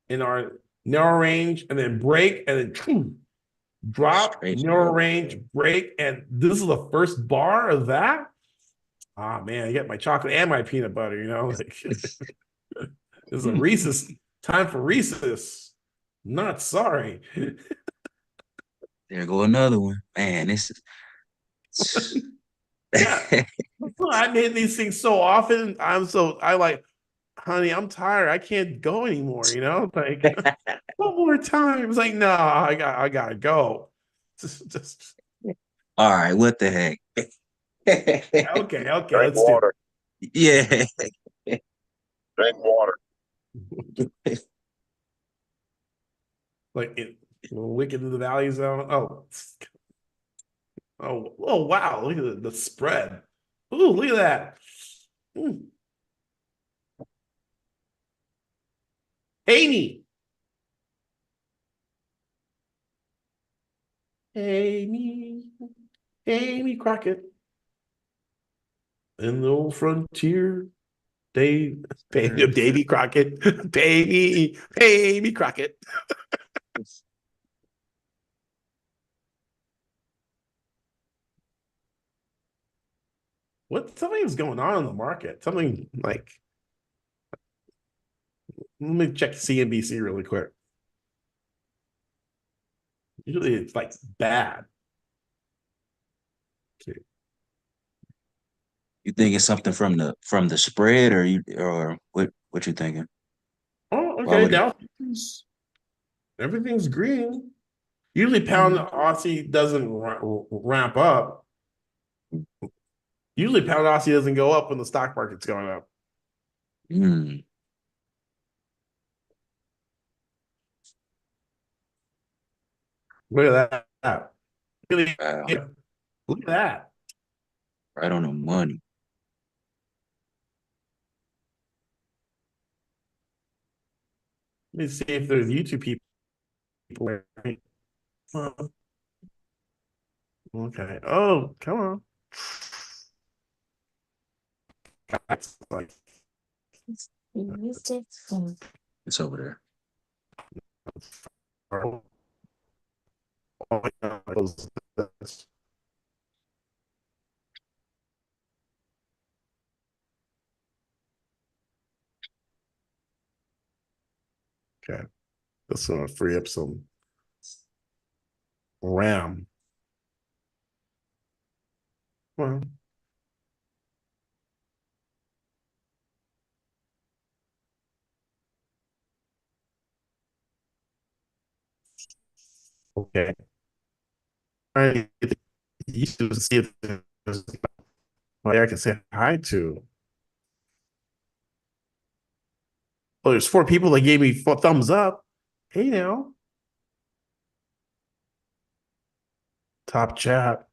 narrow range, and then break, and then drop, Straight narrow up. range, break, and this is the first bar of that. Man, I get my chocolate and my peanut butter, like this is a Reese's, time for Reese's. Not sorry. There go another one. Man, this is Yeah. I made these things so often. I like, honey, I'm tired. I can't go anymore, like one more time. It's like, no, I gotta go. Just all right, what the heck? okay, Drink let's do water. Yeah. Drink water. like it wicked in the value zone. Oh wow, look at the spread. Ooh, look at that. Mm. Amy. Amy Crockett. In the old frontier. Davy Crockett. Davy Crockett. Something's going on in the market. Something like, let me check CNBC really quick. Usually it's like bad. Okay. You think it's something from the spread, or what you thinking? Oh, Why okay. would it? Now everything's green. Usually pound Aussie doesn't ramp up. Usually pound Aussie doesn't go up when the stock market's going up. Mm. Look at that. Wow. Look at that. Right on the money. Let me see if there's YouTube people. Okay. Oh, come on. That's like, It's over there. oh, yeah, okay. That's gonna free up some RAM. Well, okay. I used to see if there's somebody I can say hi to. Oh, there's 4 people that gave me 4 thumbs up. Hey now. Top chat.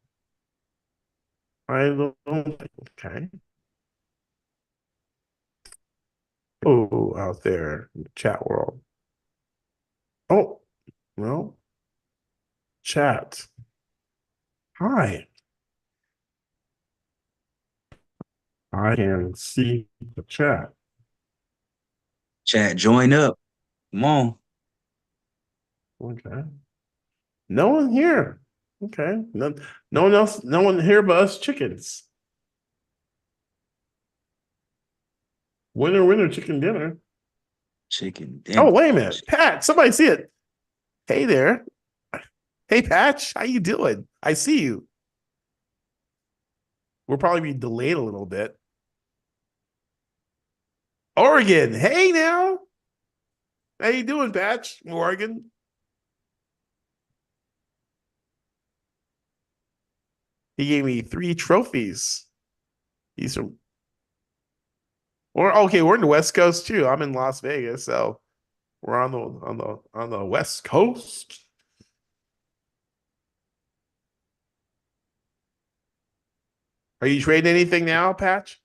I don't. Okay. Oh, out there in the chat world. Oh, well, chat. Hi. I can see the chat. Chat, join up. Come on. Okay. No one here. Okay. No one else, no one here but us chickens. Winner, winner, chicken dinner. Chicken Oh, dinner. wait a minute. Pat, somebody see it. Hey there. Hey, Patch, how you doing? I see you. We'll probably be delayed a little bit. Oregon, hey now. How you doing, Patch? Oregon. He gave me 3 trophies. These are okay, we're in the West Coast too. I'm in Las Vegas, so we're on the West Coast. Are you trading anything now, Patch?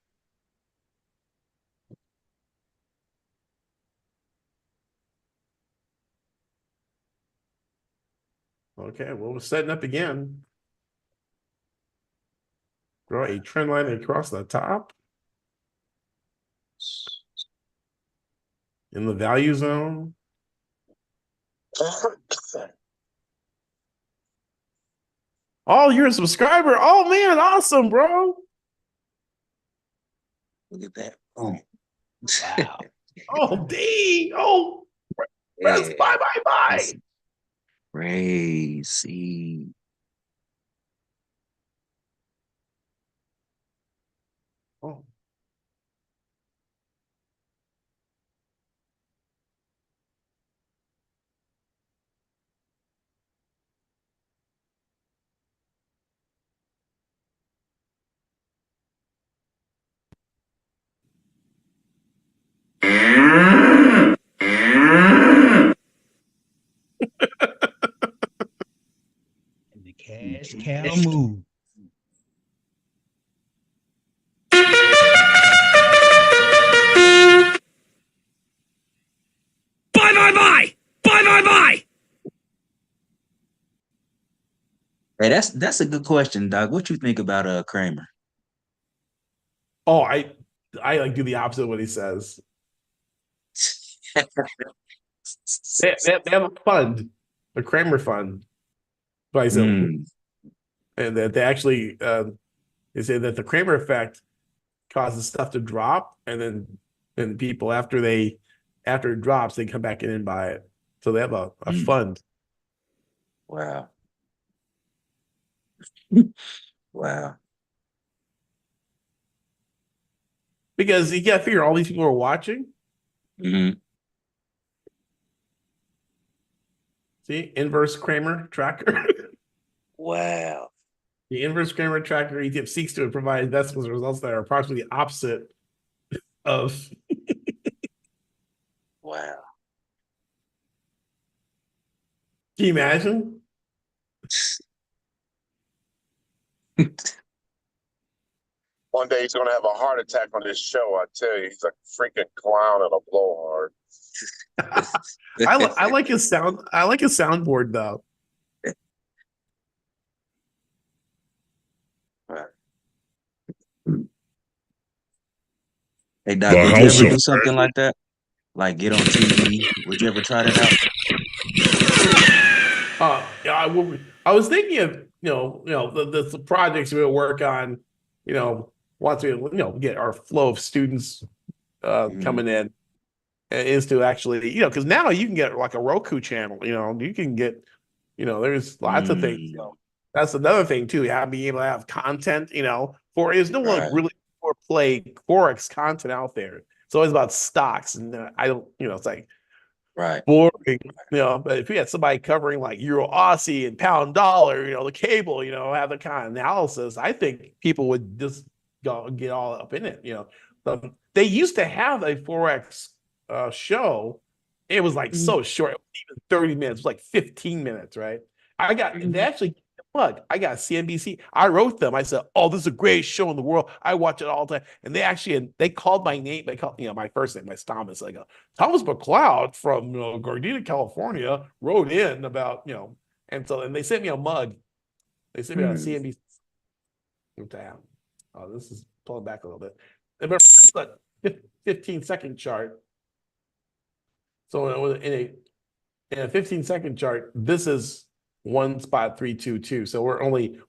Okay, well, we're setting up again. Draw a trend line across the top. In the value zone. Oh, you're a subscriber. Oh man, awesome, bro. Look at that. Oh, Wow. Oh, dang. Oh, press yeah. bye. That's crazy. Oh. And the cash cow move. Buy. Hey, that's a good question, Doc. What you think about Kramer? Oh, I like do the opposite of what he says. They have a fund, a Kramer fund. But I said, Mm, and that they actually they say that the Kramer effect causes stuff to drop, and then people after it drops, they come back in and buy it. So they have a mm. fund. Wow. Wow. Because you gotta figure all these people are watching. Hmm. See, inverse Kramer tracker. Wow. The inverse Kramer tracker ETF seeks to provide investment results that are approximately the opposite of. Wow. Can you imagine? One day he's gonna have a heart attack on this show. I tell you, he's a freaking clown and a blowhard. I like his sound. I like his soundboard though. Hey, Doc, would you ever do something like that? Like get on TV? Would you ever try that out? Yeah, I was thinking of the projects we'll work on. Once we get our flow of students coming in, is to actually because now you can get like a Roku channel. You can get There's lots of things. That's another thing too. You have to be able to have content. There's no one Right. really for play Forex content out there. It's always about stocks, and I don't. It's like Right. boring. But if you had somebody covering like Euro Aussie and pound dollar, the cable, have the kind of analysis, I think people would just go get all up in it. They used to have a Forex show. It was like so short, even 30 minutes, it was like 15 minutes, right? They actually plug. I got CNBC. I wrote them. I said, "Oh, this is a great show in the world. I watch it all the time." And they called my name. They called my first name, my Thomas. I go, Thomas McLeod from Gardena, California, wrote in about and they sent me a mug. They sent me a CNBC. Damn. Oh, this is pulling back a little bit. Remember, it's a 15-second chart. So in a 15-second chart, this is 1.322. So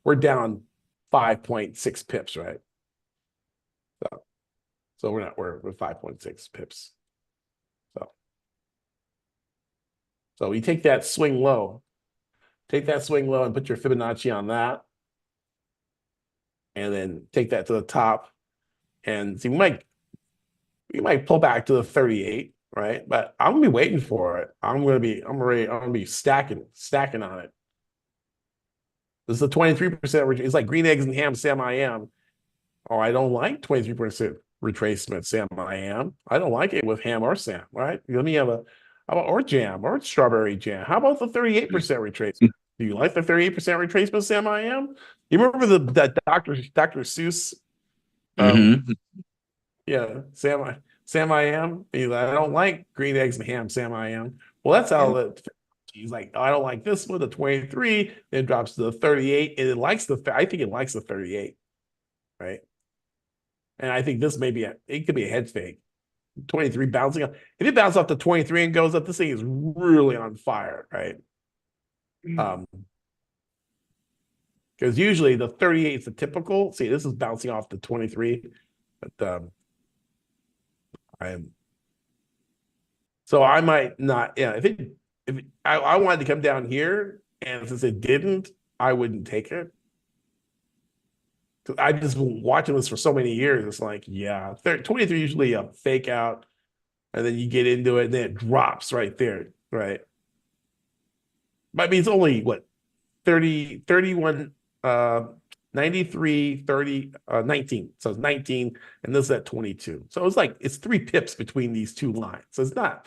we're down 5.6 pips, right? So we're 5.6 pips. So you take that swing low, and put your Fibonacci on that, and then take that to the top, and see, we might pull back to the 38, right? But I'm gonna be waiting for it. I'm gonna be stacking on it. This is a 23%. It's like green eggs and ham, Sam I am. Oh, I don't like 23% retracement, Sam I am. I don't like it with ham or Sam, right? Let me have or jam or strawberry jam. How about the 38% retracement? Do you like the 38% retracement, Sam I am? You remember that Dr. Seuss? Yeah, Sam I am. He's like, I don't like green eggs and ham, Sam I am. Well, that's how he's like, oh, I don't like this one, the 23, then it drops to the 38, and I think it likes the 38, right? And I think this it could be a head fake. 23 bouncing up. If it bounces off to 23 and goes up, this thing is really on fire, right? Because usually the 38 is the typical. See, this is bouncing off the 23, but so I might not. Yeah, if I wanted to come down here, and since it didn't, I wouldn't take it. I've just been watching this for so many years. It's like, yeah, 23 usually a fake out, and then you get into it, and then it drops right there, right? But I mean, it's only what 30, 31, 93, 30, 19. So it's 19, and this is at 22. So it's 3 pips between these two lines. So it's not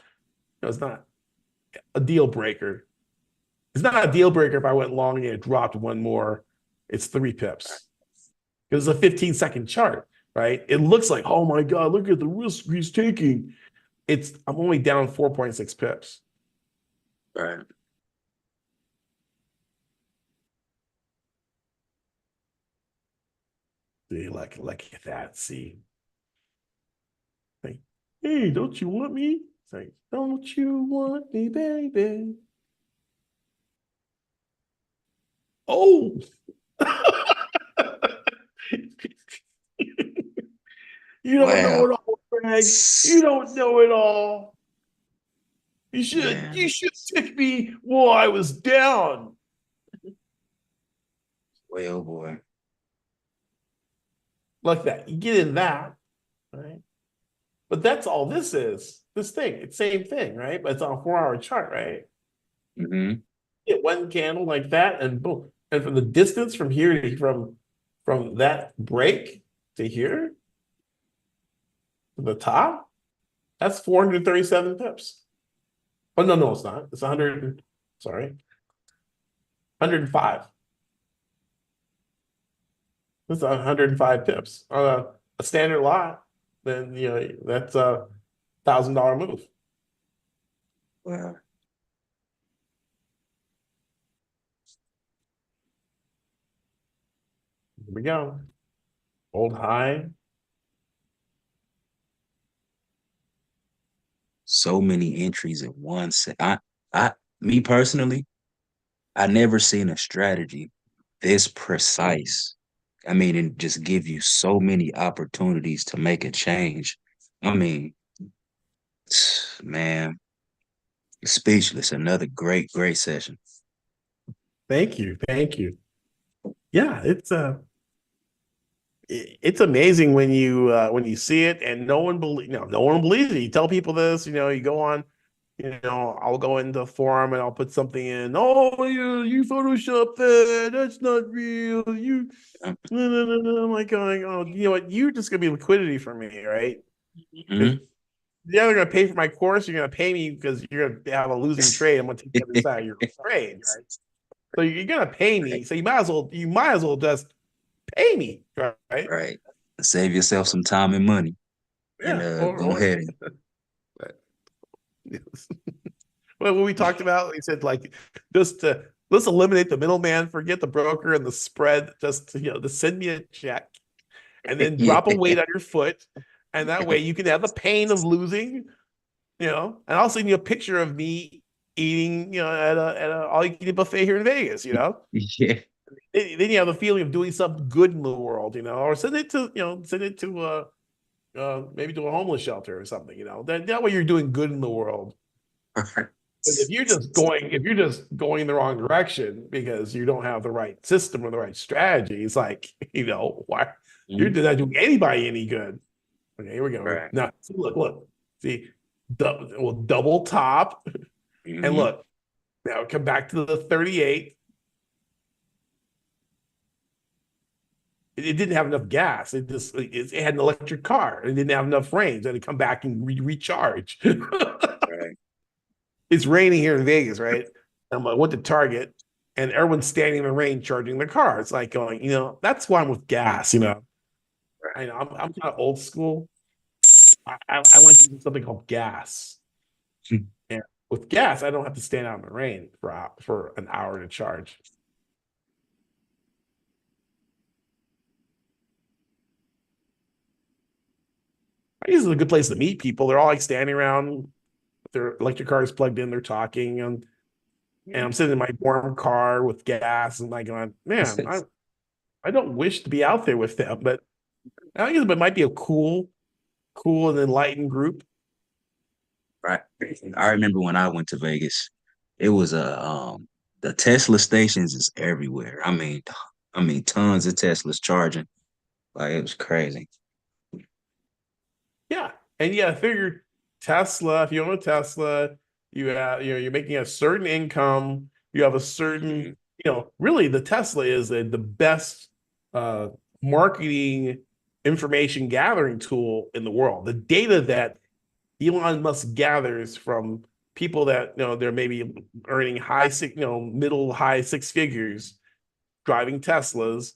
a deal breaker. It's not a deal breaker if I went long and it dropped one more. It's 3 pips. Because it's a 15-second chart, right? It looks like, oh my God, look at the risk he's taking. I'm only down 4.6 pips. Right. See, like that, see. Like, hey, don't you want me? It's like, don't you want me, baby? Oh! You don't know it all, Greg. You don't know it all. You should take me while I was down. Well, boy. Like that. You get in that, right? But that's all this is. This thing. It's same thing, right? But it's on a 4-hour chart, right? Get one candle like that, and boom. And from the distance from here to from that break to here, to the top, that's 437 pips. Oh, no, it's not. It's 100. Sorry. 105. That's 105 pips on a standard lot. Then that's a $1,000 move. Wow. Here we go. Old high. So many entries at once. Me personally, I never seen a strategy this precise. I mean, and just give you so many opportunities to make a change. I mean, man, speechless. Another great session. Thank you. Thank you. Yeah, it's amazing when you see it and no one believes it. You tell people this, you go on, I'll go into the forum and I'll put something in. Oh, you Photoshop that. That's not real. No. I'm like going, oh, you know what? You're just gonna be liquidity for me, right? Mhm. Yeah, they're gonna pay for my course. You're gonna pay me because you're gonna have a losing trade. I'm gonna take the other side of your trade, right? So you're gonna pay me. So you might as well just pay me, right? Right. Save yourself some time and money, and Yeah. go ahead and Yes. Well, what we talked about, we said like let's eliminate the middleman, forget the broker and the spread. Just send me a check and then yeah. drop a weight on your foot, and that way you can have the pain of losing. And I'll send you a picture of me eating, at a all you can eat buffet here in Vegas. Yeah. Then you have the feeling of doing something good in the world, or send it to maybe to a homeless shelter or something, that way you're doing good in the world. But if you're just going in the wrong direction because you don't have the right system or the right strategy, it's like, why you're Mhm. not doing anybody any good. Okay, here we go. Right. Now, see, look, see, we'll double top and Mhm. look. Now come back to the 38. It didn't have enough gas. It had an electric car. It didn't have enough range. And to come back and recharge. Right. It's raining here in Vegas, right? I went to Target, and everyone's standing in the rain charging their car. It's like going, that's why I'm with gas. I know I'm kind of old school. I like using something called gas. And with gas, I don't have to stand out in the rain for an hour to charge. This is a good place to meet people. They're all like standing around with their electric cars plugged in. They're talking, and I'm sitting in my warm car with gas, and like going, man, I don't wish to be out there with them, but I think it might be a cool and enlightened group. Right. I remember when I went to Vegas, it was the Tesla stations is everywhere. I mean tons of Teslas charging. Like it was crazy. Yeah, and yeah, I figured Tesla. If you own a Tesla, you're making a certain income. You have a certain, Mhm. really the Tesla is the best uh, marketing information gathering tool in the world. The data that Elon Musk gathers from people that they're maybe earning middle high six figures driving Teslas.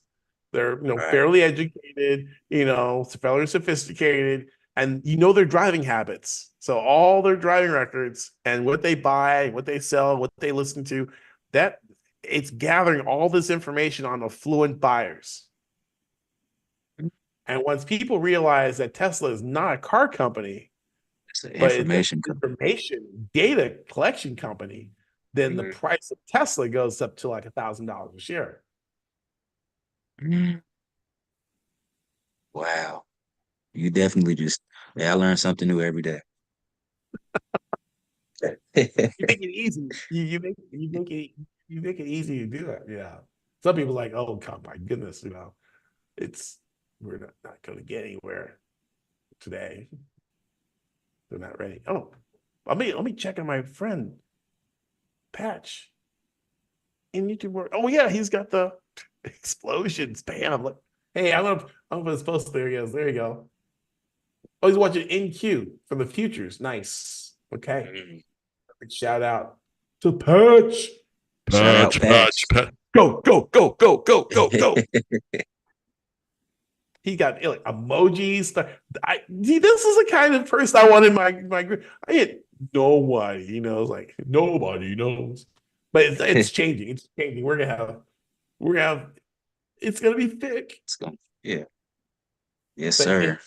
They're Right. fairly educated, fairly sophisticated, and their driving habits. So all their driving records and what they buy, what they sell, what they listen to, that it's gathering all this information on affluent buyers. And once people realize that Tesla is not a car company, It's an but it's an information company. information data collection company, then the Mhm. price of Tesla goes up to like $1,000 a share. Mhm. Wow. You definitely just I learn something new every day. You make it easy. You make it easy to do it. Yeah. Some people are like, oh, come my goodness, it's we're not going to get anywhere today. They're not ready. Oh, let me check on my friend Patch in YouTube work. Oh yeah, he's got the explosions. Bam. Like, hey, I'm gonna post. There he is. There you go. Oh, he's watching NQ from the futures. Nice. Okay. Mhm. Shout out to Patch. Shout out Patch. Go, go, go, go, go, go, go. He got like emojis. I see. This is the kind of person I want in my group. I get nobody. It's like nobody knows, but it's changing. It's changing. We're gonna have. It's gonna be thick. It's going, yeah. Yes, But sir.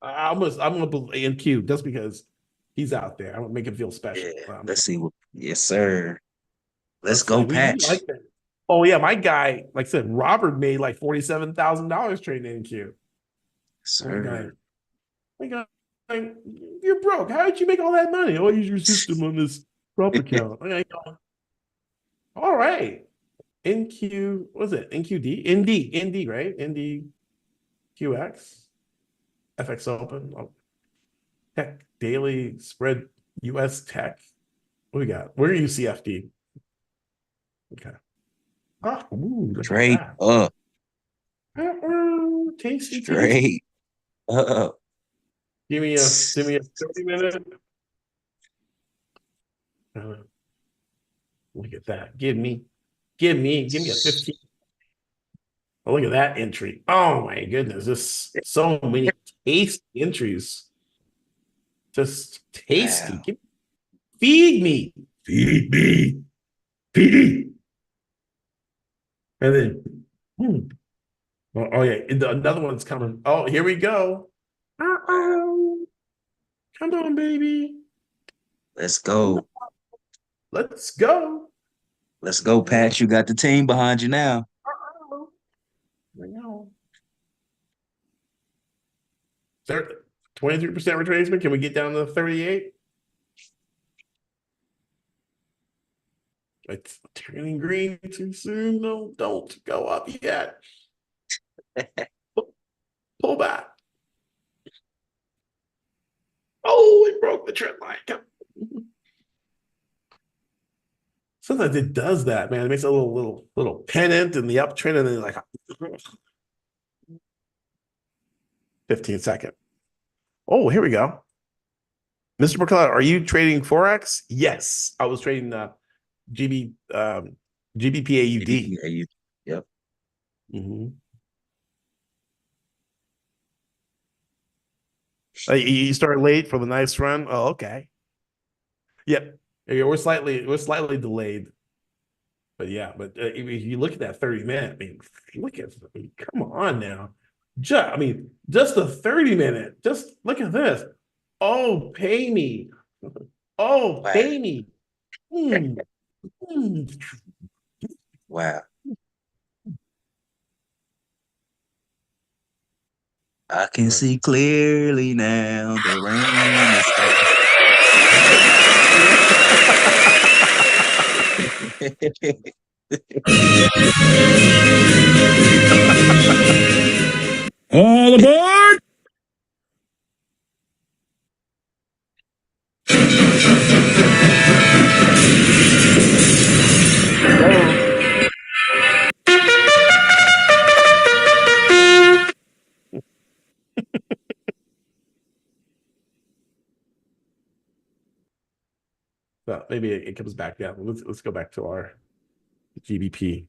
I'm gonna believe in Q just because he's out there. I'm gonna make him feel special. Yeah. Let's see what yes, sir. Let's Let's go, see. We Patch. like that. Oh yeah, my guy, like I said, Robert made like $47,000 trading NQ. I'm going, Sir. like, you're broke. How did you make all that money? Oh, use your system on this prop account. I'm like, all right. NQ, what was it? NQD? ND, right? NDQX. FX Open. Oh, Tech Daily Spread US Tech. What we got? Where are you CFD? Okay. Oh, ooh, look at Straight that. up. Tasty, tasty. Straight up. Give me a 30-minute. Look at that. Give me a 15. Oh, look at that entry. Oh my goodness. Just so many tasty entries. Just tasty. Wow. Feed me. Feed me. Feed me. And then, oh yeah, another one's coming. Oh, here we go. Uh-oh. Come on, baby. Let's go. Let's go. Let's go, Pat. You got the team behind you now. Uh-oh. I know. 23% retracement. Can we get down to 38? It's turning green too soon. No, don't go up yet. Pull back. Oh, it broke the trend line. Sometimes it does that, man. It makes a little pennant in the uptrend, and then like 15-second. Oh, here we go. Mr. McLeod, are you trading Forex? Yes. I was trading GBPAUD. Yep. You started late for the nice run. Oh, okay. Yep. Yeah, we're slightly delayed. But yeah, if you look at that 30-minute, I mean, come on now. Just the 30-minute. Just look at this. Oh, pay me. Oh, pay me. Wow. I can see clearly now. The rain is All aboard! So maybe it comes back down. Let's go back to our GBP.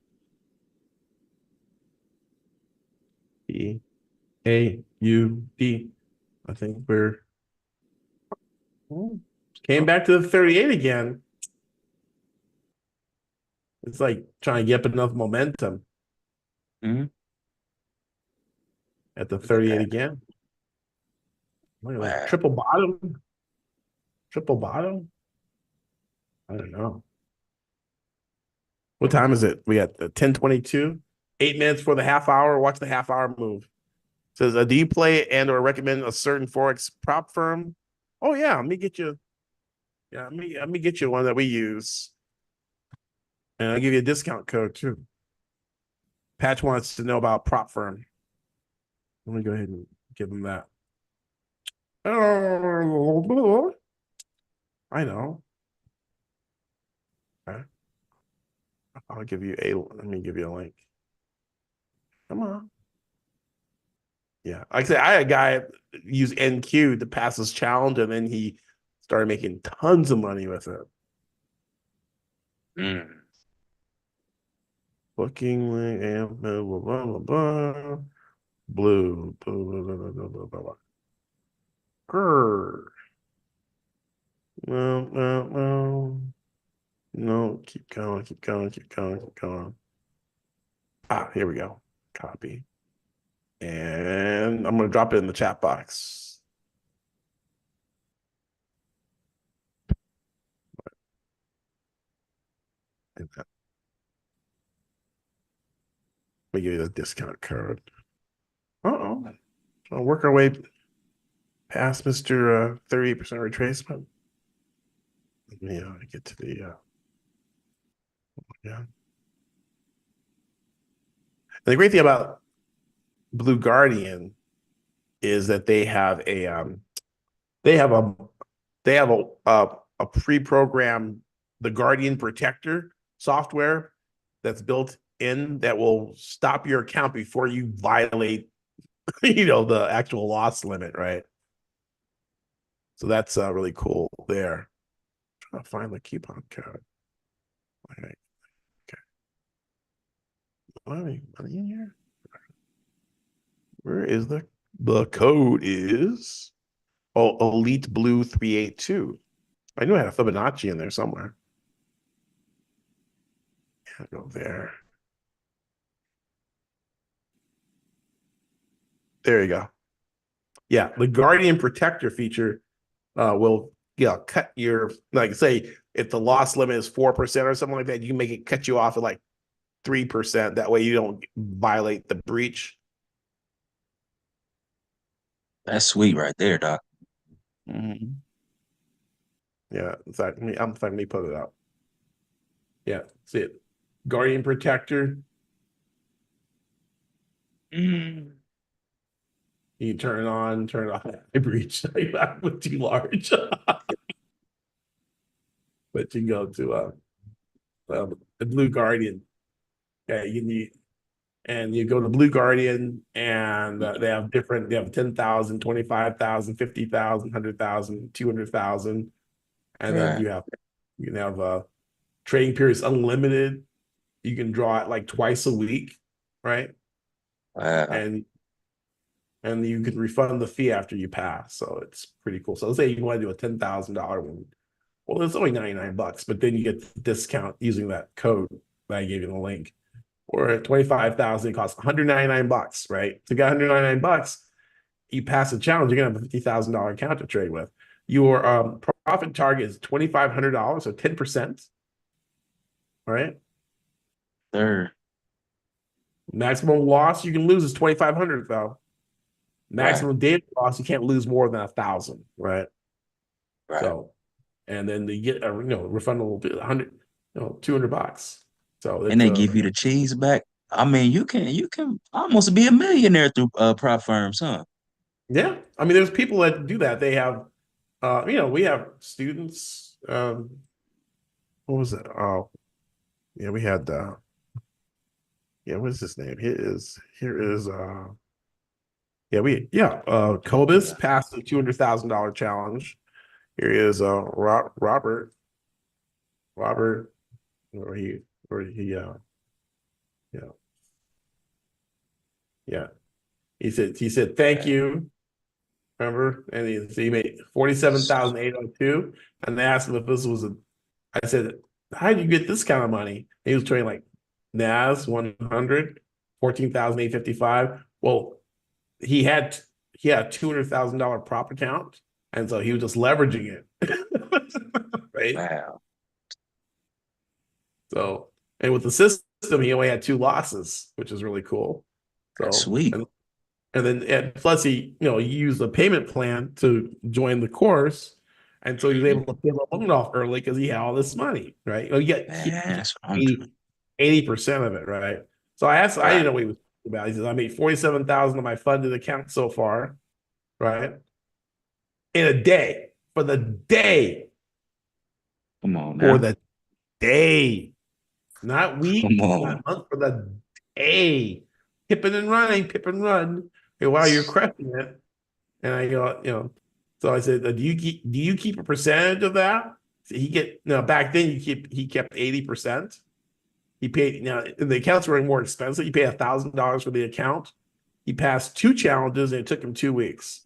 PAUD. I think we're came back to the 38 again. It's like trying to get up enough momentum at the 38 again. Look at that. Triple bottom. Triple bottom. I don't know. What time is it? We got 10:22. 8 minutes for the half hour. Watch the half hour move. It says, do you play and or recommend a certain Forex prop firm? Oh yeah, let me get you. Yeah, let me get you one that we use. And I'll give you a discount code too. Patch wants to know about prop firm. Let me go ahead and give him that. Oh, I know. Okay. I'll give you let me give you a link. Come on. Yeah. Like I said, I had a guy use NQ to pass his challenge, and then he started making tons of money with it. Booking link and blah, blah, blah, blah, blah. Blue. Blah, blah, blah, blah, blah, blah, blah. Grrr. No, keep going, keep going, keep going, keep going. Ah, here we go. Copy. And I'm going to drop it in the chat box. Let me give you the discount code. Uh-oh. I'll work our way past Mr. 38% retracement. Let me get to the yeah. the great thing about Blue Guardian is that they have they have a they have a pre-programmed the Guardian Protector software that's built in that will stop your account before you violate the actual loss limit, right? So that's really cool there. Trying to find the coupon code. Okay. Money in here. Where is the code is Elite Blue 382. I knew I had a Fibonacci in there somewhere. Yeah, go there. There you go. Yeah, the Guardian Protector feature will cut your, like, say if the loss limit is 4% or something like that, you can make it cut you off at like 3%. That way you don't violate the breach. That's sweet right there, Doc. Mm-hmm. Yeah, in fact, let me put it up. Yeah, see it. Guardian Protector. You turn it on, turn it off. I breach. I went too large. But you can go to the Blue Guardian. Yeah, you go to Blue Guardian, and they have 10,000, 25,000, 50,000, 100,000, 200,000. And then Right. you can have trading periods unlimited. You can draw it like twice a week, right? Wow. And you can refund the fee after you pass. So it's pretty cool. So let's say you want to do a $10,000 one. Well, it's only $99, but then you get the discount using that code that I gave you the link. Or at 25,000, it costs $199, right? To get $199, you pass the challenge, you're gonna have a $50,000 account to trade with. Your profit target is $2,500, so 10%. All right. Sir. Maximum loss you can lose is 2,500 though. Maximum daily loss, you can't lose more than 1,000, right? Right. So, and then they get a refundable $100, $200. So And they give you the cheese back. I mean, you can almost be a millionaire through prop firms, huh? Yeah, I mean, there's people that do that. They have, we have students. What was it? Oh, yeah, we had. What's his name? Cobus passed the $200,000 challenge. Here is Robert, where he, yeah. He said thank you. Remember? And he made 47,802. And they asked him if this was I said, how did you get this kind of money? He was trading like NAS 100, 14,855. Well, he had $200,000 prop account, and so he was just leveraging it. Right? Wow. So, and with the system, he only had 2 losses, which is really cool. So That's sweet. And then plus he used the payment plan to join the course, and so he was able to pay the loan off early because he had all this money, right? You get 80% of it, right? So I asked, I didn't know what he was about. He says, I made 47,000 on my funded account so far, right? In a day, for the day. Come on, man. For the day, not week, Come on. not month, for the day. Pip and run. While you're crushing it. And I go, so I said, do you keep a percentage of that? So back then he kept 80%. He paid, now the accounts were more expensive. You pay $1,000 for the account. He passed 2 challenges and it took him 2 weeks.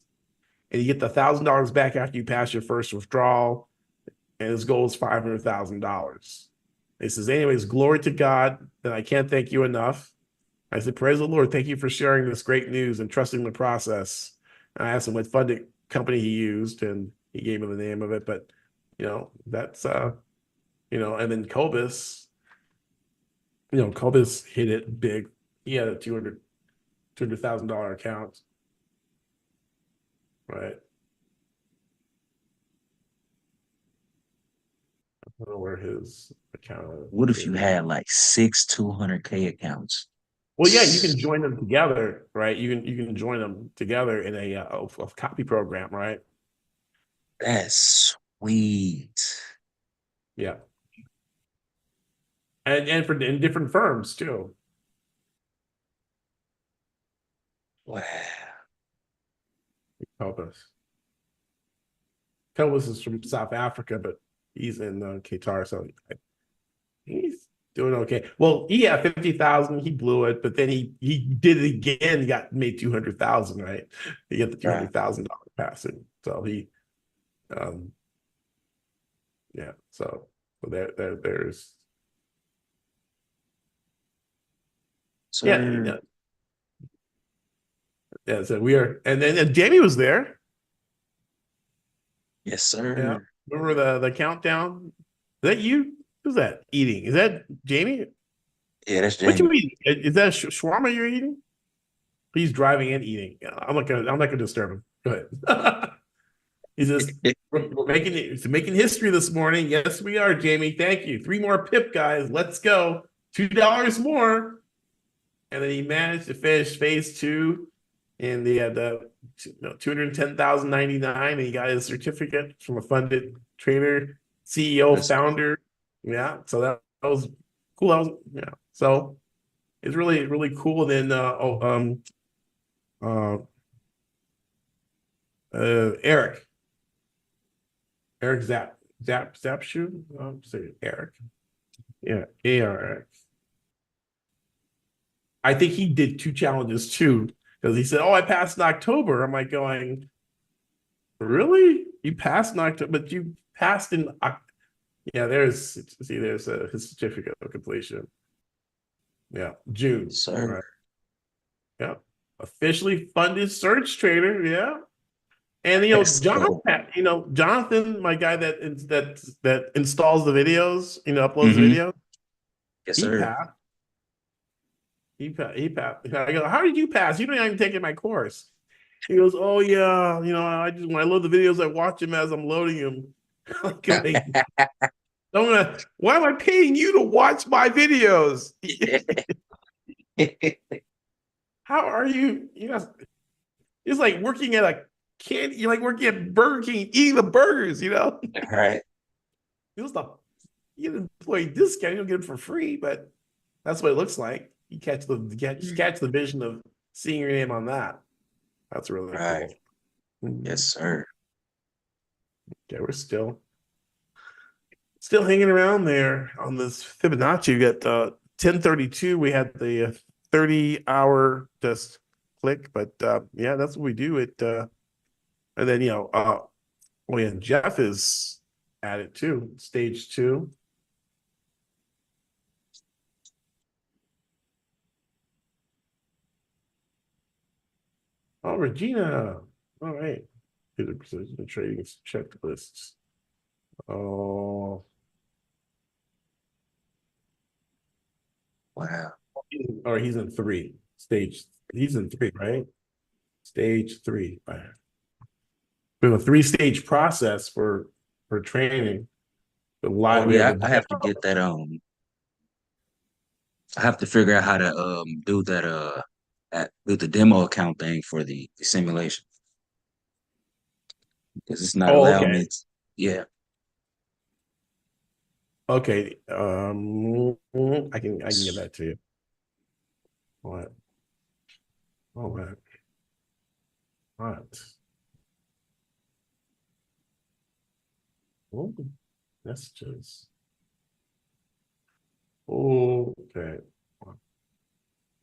And you get the $1,000 back after you pass your first withdrawal. And his goal is $500,000. He says, anyways, glory to God, that I can't thank you enough. I said, praise the Lord. Thank you for sharing this great news and trusting the process. And I asked him what funding company he used, and he gave me the name of it. But, that's, and then Cobus hit it big. He had a $200,000 account. Right. I don't know where his account is. What if you had like 6 200K accounts? Well, yeah, you can join them together, right? You can join them together in a copy program, right? That's sweet. Yeah, and for in different firms too. Wow. Help us. Pelvis is from South Africa, but he's in Qatar, so he's doing okay. Well, he had 50,000, he blew it, but then he did it again. He made 200,000, right? He got the Right. $200,000 passing. So he, um, yeah. So there's Sir. yeah. So we are, and then Jamie was there. Yes, Yeah. sir. Remember the countdown? Is that you? Who's that eating? Is that Jamie? Yeah, that's What you Jamie. eating? Is that shawarma you're eating? He's driving and eating. I'm not gonna disturb him. Go ahead. He's just we're making history this morning. Yes, we are, Jamie. Thank you. 3 more pip, guys. Let's go. $2 more. And then he managed to finish phase 2 in the 210,099, and he got his certificate from a funded trader, CEO, That's founder. Yeah, so that was cool. That was, yeah. So it's really, really cool. Then uh Eric Zapshu. Say Eric. Yeah, ARX. I think he did 2 challenges too, because he said, "Oh, I passed in October." I'm like going, "Really? You passed in October, but you passed in yeah." There's his certificate of completion. Yeah, June. All sir. right. Yeah, officially funded search trader. Yeah, and Let's Jonathan, go. Jonathan, my guy that installs the videos, uploads the Mm-hmm. video. Yes, He sir. passed. He passed. I go, how did you pass? You don't even take my course. He goes, oh yeah, I just when I load the videos, I watch them as I'm loading them. Why am I paying you to watch my videos? How are you? It's like working at a candy. You're like working at Burger King, eating the burgers. All right. It was the you get an employee discount. You don't get it for free, but that's what it looks like. You catch the vision of seeing your name on that. That's really Right. cool. Mhm. Yes, sir. Okay, we're still hanging around there on this Fibonacci. We got 1032. We had the 30-hour just click, but yeah, that's what we do. And then well, yeah, Jeff is at it too. Stage 2. Oh, Regina. All right. Here's a precision trading checklists. Oh, Wow. or he's in 3. He's in 3, right? Stage 3. We have a 3-stage process for training. Oh We have yeah, the I have to get that I have to figure out how to do that do the demo account thing for the simulation because it's not oh, allowing me okay. to, yeah. Okay. I can get that to you. What? All right. All right. Oh, messages. Okay.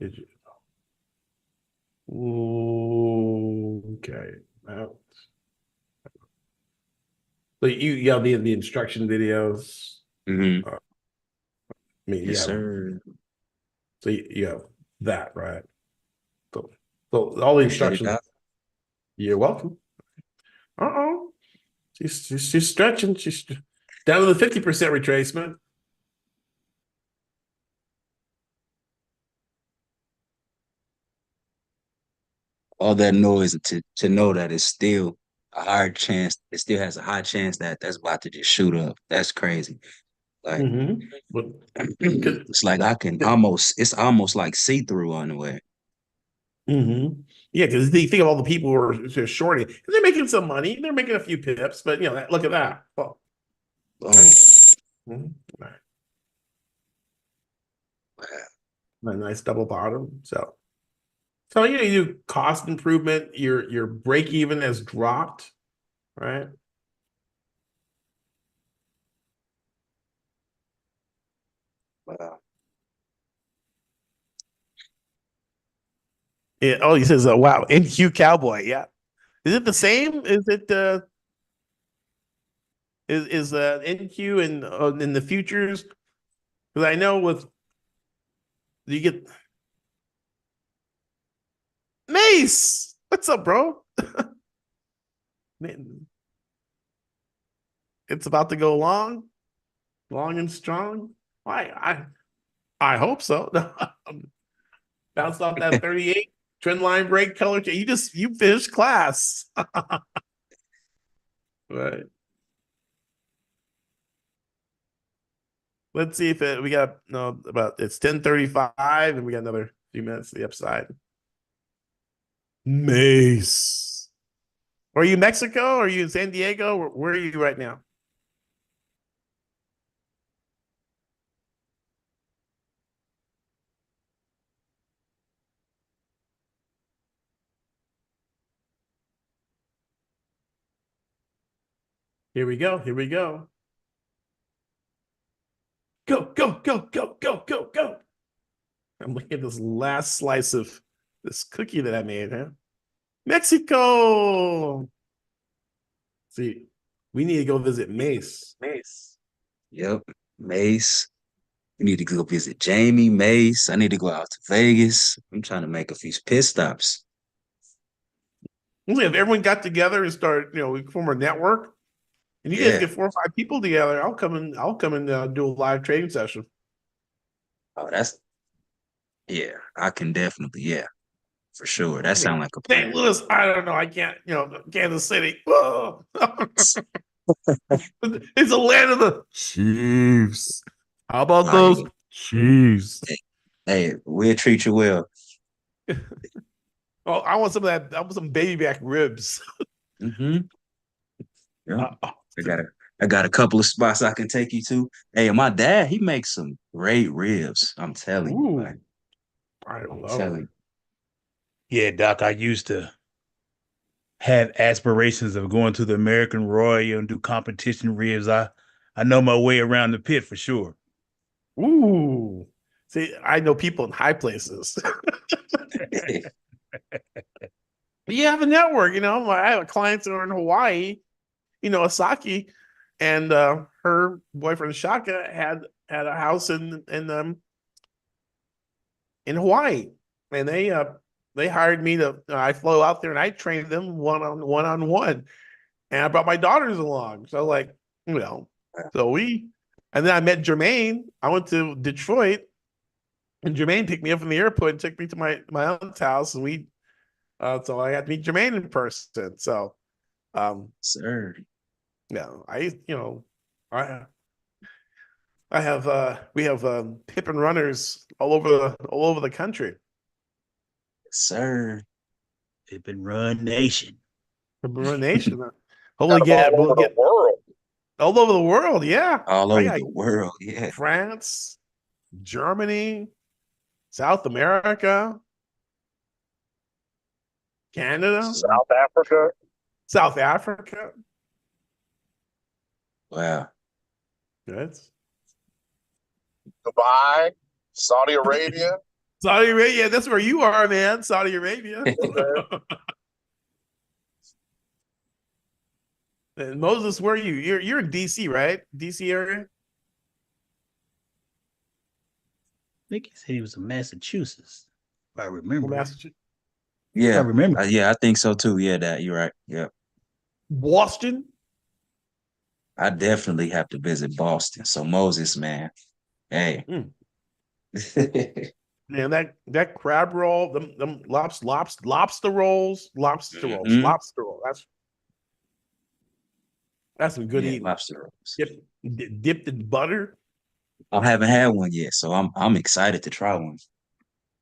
Did you? Okay. Out. So you have the instruction videos. Mm-hmm. I mean, Yes, yeah. sir. So you have that, right? So all the Appreciate it, instructions. Doc. You're welcome. Uh-oh. She's stretching. She's down to the 50% retracement. All that noise to know that it's still a hard chance. It still has a high chance that that's about to just shoot up. That's crazy. Like But it's like I can almost, it's almost like see-through on the way. Yeah, because you think of all the people who are just shorting, and they're making some money. They're making a few pips, but look at that. Oh. Boom. Right. A nice double bottom. So you do cost improvement. Your break even has dropped, right? Wow. Yeah. Oh, he says, "Wow, NQ Cowboy." Yeah. Is it the same? Is it is NQ in the futures? Because I know with you get Mace. What's up, bro? Man, it's about to go long and strong. I hope so. Bounced off that 38 trend line break color. You finished class. Right. Let's see if we got it's 10:35 and we got another few minutes to the upside. Mace. Are you in Mexico? Are you in San Diego? Where are you right now? Here we go. Here we go. Go, go, go, go, go, go, go. I'm looking at this last slice of this cookie that I made, huh? Mexico. See, we need to go visit Mace. Yep. Mace. We need to go visit Jamie, Mace. I need to go out to Vegas. I'm trying to make a few pit stops. If everyone got together and start, we form a network, and you guys get 4 or 5 people together, I'll come and do a live trading session. Oh, I can definitely, for sure. That sounds like a plan. St. Louis, I don't know. I can't, Kansas City. Whoa. It's a land of the Chiefs. How about those Chiefs? Hey, we'll treat you well. Oh, I want some of that. I want some baby back ribs. Yeah. I got a couple of spots I can take you to. Hey, my dad, he makes some great ribs. I'm telling you. Like, I love it. Yeah, Doc, I used to have aspirations of going to the American Royal and do competition ribs. I know my way around the pit for sure. Ooh. See, I know people in high places. You have a network, I have clients that are in Hawaii, Asaki, and her boyfriend Shaka had a house in Hawaii, and they hired me to. I flew out there and I trained them one on one, and I brought my daughters along. So and then I met Jermaine. I went to Detroit, and Jermaine picked me up from the airport and took me to my aunt's house, and so I got to meet Jermaine in person. So, sir. Yeah, I have we have pip and runners all over the country. Sir. Pip and Run Nation. Pip and Run Nation. Hopefully we'll get world. All over the world, yeah. All over the world, yeah. France, Germany, South America, Canada, South Africa. Wow. Good. Dubai, Saudi Arabia. Saudi Arabia, that's where you are, man. Saudi Arabia. And Moses, where are you? You're in DC, right? DC area? I think he said he was in Massachusetts, if I remember. Massachusetts. Yeah, I remember. I think so too. Yeah, you're right. Yeah. Boston. I definitely have to visit Boston. So Moses, man, hey. Man, that crab roll, them lobster rolls. That's some good eating. Lobster rolls. Dipped in butter. I haven't had one yet, so I'm excited to try one.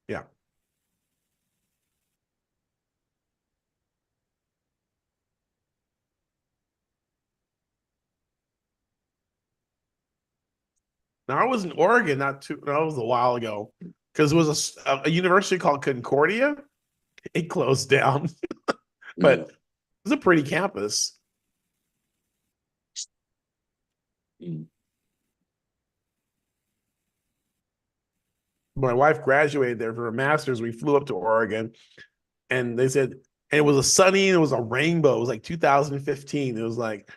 Yeah. Now I was in Oregon that was a while ago because it was a university called Concordia. It closed down, but Mm, it was a pretty campus. mm. My wife graduated there for her master's. We flew up to Oregon, and they said, and it was a sunny, and it was a rainbow. It was like 2015. It was like,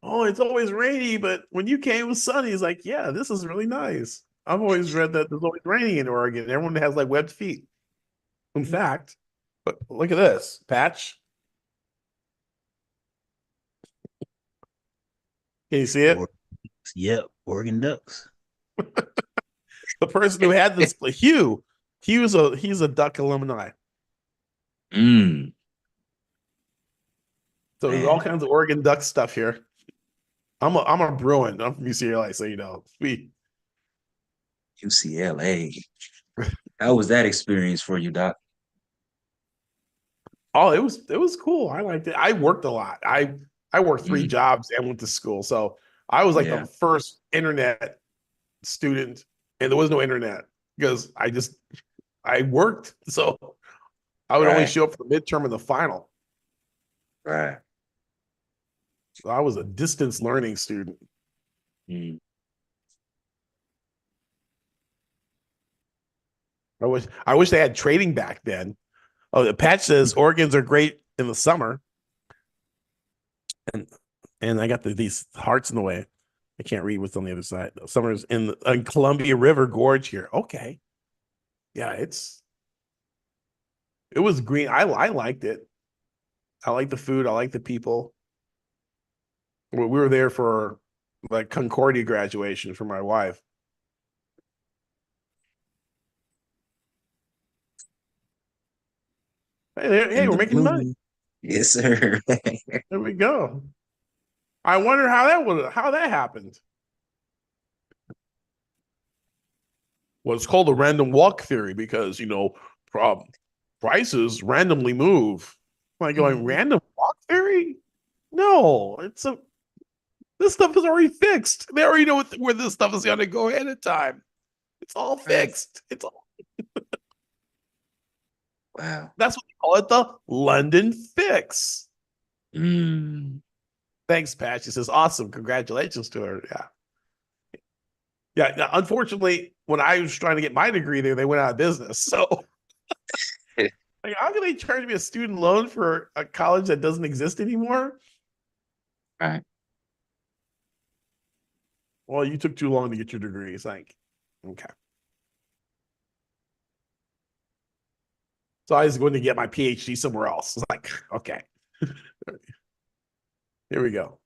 oh, it's always rainy, but when you came, it was sunny. It's like, yeah, this is really nice. I've always read that there's always raining in Oregon. Everyone has like webbed feet. In fact, but look at this patch. Can you see it? Yep, Oregon Ducks. The person who had this, Hugh, he's a Duck alumni. Mm, So there's all man, kinds of Oregon Duck stuff here. I'm a Bruin. I'm from UCLA, so you know. UCLA. How was that experience for you, Doc? Oh, it was cool. I liked it. I worked a lot. I worked three Mm, jobs and went to school. So I was like the yeah, first internet student, and there was no internet because I worked. So I would only right, show up for the midterm and the final. right. So I was a distance learning student. Mm, I wish they had trading back then. Oh, the patch says Oregons are great in the summer, and I got these hearts in the way. I can't read what's on the other side. Summer's in Columbia River Gorge here. Okay, yeah, it was green. I liked it. I like the food. I like the people. We were there for like Concordia graduation for my wife. Hey, and we're the making money. blue. Yes, sir. There we go. I wonder how that happened. Well, it's called the random walk theory because prices randomly move. Am I going Mm, random walk theory? No, this stuff is already fixed. They already know where this stuff is going to go ahead of time. It's all right. fixed. Wow. That's what they call it, the London fix. Mm, Thanks, Patch. He says, awesome. Congratulations to her. Yeah. Yeah. Now, unfortunately, when I was trying to get my degree there, they went out of business. So like, how can they charge me a student loan for a college that doesn't exist anymore? right. Well, you took too long to get your degree. It's like, okay. So I was going to get my PhD somewhere else. It's like, okay. Here we go.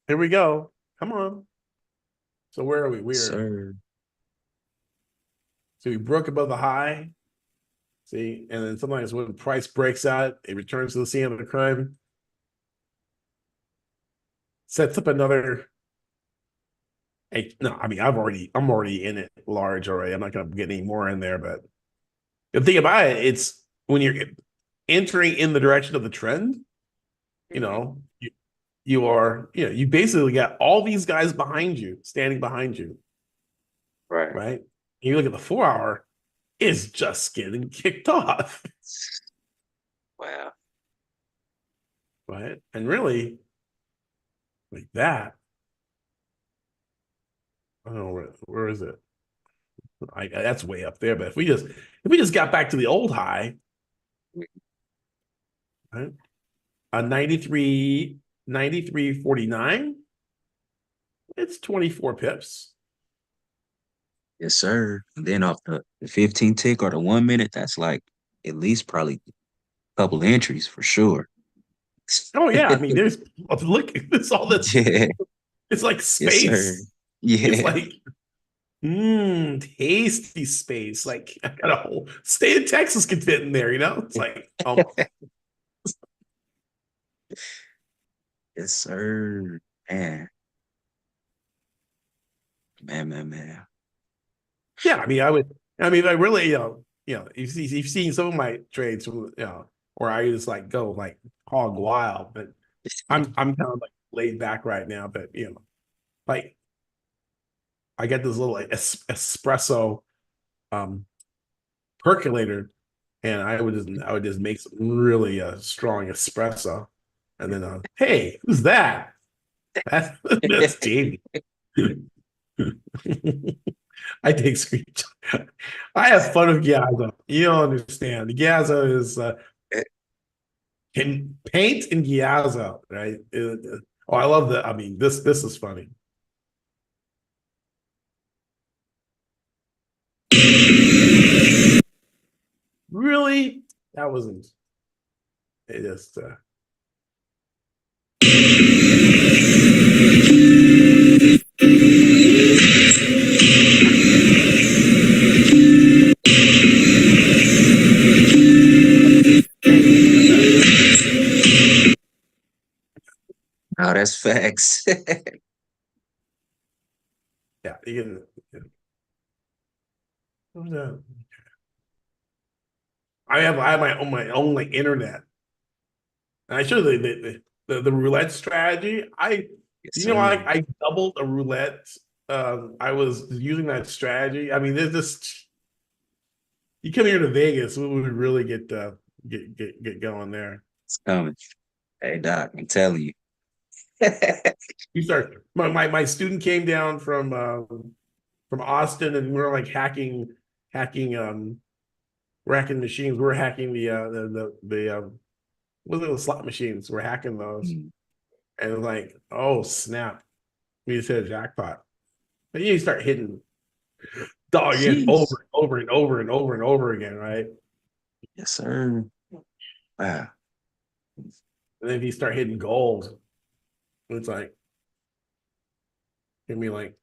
Here we go. Come on. So where are we? Sir. So we broke above the high. See, and then sometimes when price breaks out, it returns to the scene of the crime, sets up another. No, I mean I'm already in it large already. I'm not going to get any more in there, but the thing about it, it's when you're entering in the direction of the trend, you Mhm. know, you basically got all these guys behind you, standing behind you, Right. right? You look at the 4 hour, it's just getting kicked off, Wow. right? And really, like that, I don't know where is it? That's way up there. But if we just got back to the old high, right? A 93.49, it's 24 pips. Yes, sir. And then off the 15 tick or the 1 minute, that's like at least probably a couple entries for sure. Oh yeah, I mean, there's look, it's all that's Yeah. it's like Yes, sir. space. It's Yeah. like tasty space. Like I got a whole state of Texas can fit in there, you know? It's like almost. Yes, sir. Man. Man, man, man. Yeah, I mean, I really, you've seen some of my trades from, where I just like go like hog wild, but I'm kind of like laid back right now. But like I get this little espresso percolator, and I would just make some really strong espresso, and then hey, who's that? That's Jamie. I take screenshots. I have fun with Gyazo. You don't understand. Gyazo is can paint in Gyazo, right? Oh, I love that. I mean, this is funny. Really? That wasn't. It just. Oh, that's facts. Yeah, you can. Who's that? I have my own like internet. And I show the roulette strategy. Yes, sir. I doubled a roulette. I was using that strategy. I mean, there's just you come here to Vegas, we would really get going there. It's coming. Hey, Doc, I'm telling you. You start my student came down from Austin, and we were like hacking we're hacking machines. We're hacking the what are the slot machines? We're hacking those. And like, oh snap. We just hit a jackpot. And you start hitting dog again over and over and over and over and over again, right? Yes, sir. Wow. And then if you start hitting gold, it's like, give me like,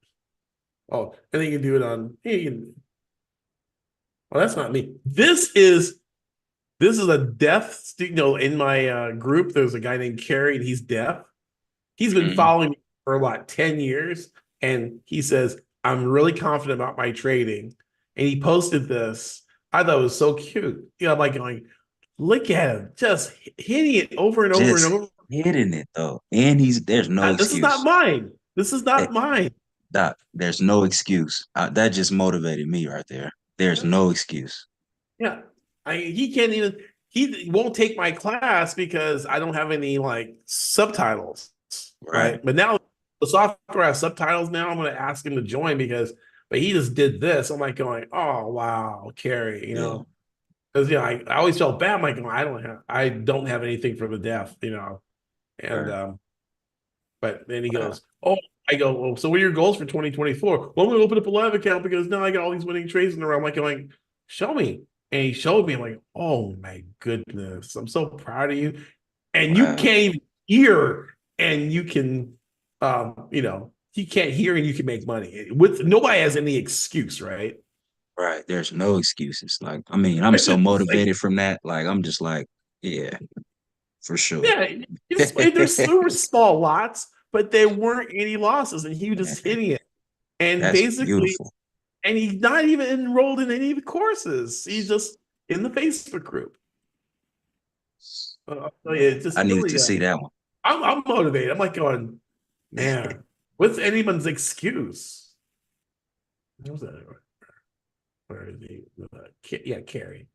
oh, and then you can do it on, oh, that's not me. This is a deaf student. In my group, there's a guy named Kerry, and he's deaf. He's been following me for about 10 years, and he says, I'm really confident about my trading. And he posted this. I thought it was so cute. I'm like going, look at him, just hitting it over and over and over. Hitting it though. And there's no excuse. This is not mine. This is not mine. Doc, there's no excuse. That just motivated me right there. There's no excuse. Yeah. He won't take my class because I don't have any like subtitles. Right. But now the software has subtitles now. I'm going to ask him to join but he just did this. I'm like going, oh, wow, Kerry, because, I always felt bad. I'm like, I don't have anything for the deaf, and, but then he goes, oh, I go, well, so what are your goals for 2024? Well, I'm going to open up a live account because now I got all these winning trades in a row. I'm like going, show me. And he showed me. I'm like, oh my goodness, I'm so proud of you. And you can't even hear, and you can, he can't hear and you can make money. Nobody has any excuse, right? Right. There's no excuses. Like, I mean, I'm so motivated from that. Like, I'm just like, yeah, for sure. Yeah, there's super small lots, but there weren't any losses, and he was just hitting it. And that's basically, beautiful. And he's not even enrolled in any of the courses. He's just in the Facebook group. I needed to see that one. I'm motivated. I'm like going, man, what's anyone's excuse? Who's that? Where is he? Yeah, Carrie.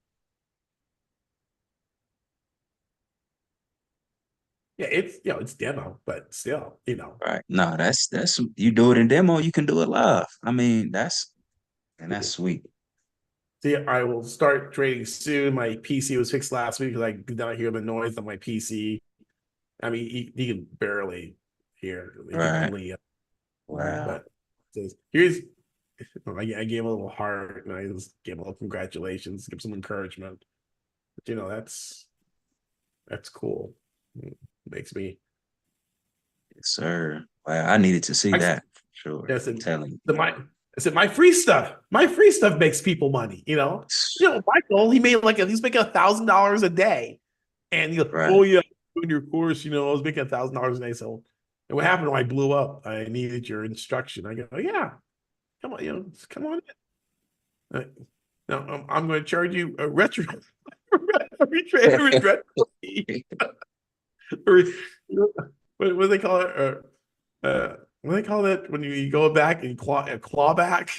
Yeah, it's demo, but still, Right. No, that's you do it in demo, you can do it live. I mean, that's sweet. See, I will start trading soon. My PC was fixed last week because I did not hear the noise on my PC. I mean, he can barely hear. Right. Wow. But I gave him a little heart, and I just gave him a little congratulations, give some encouragement. But that's cool. It makes me. Yes, sir. Wow, I needed to see that. Sure. Yes, I'm telling you. I said my free stuff makes people money. Michael, he's making $1,000 a day, and he goes, oh yeah, doing your course. I was making $1,000 a day. So, and what happened when I blew up? I needed your instruction. I go, oh, yeah, come on, come on in. Now I'm going to charge you a retro retro fee. Or, what do they call it? What do they call it when you go back and claw back?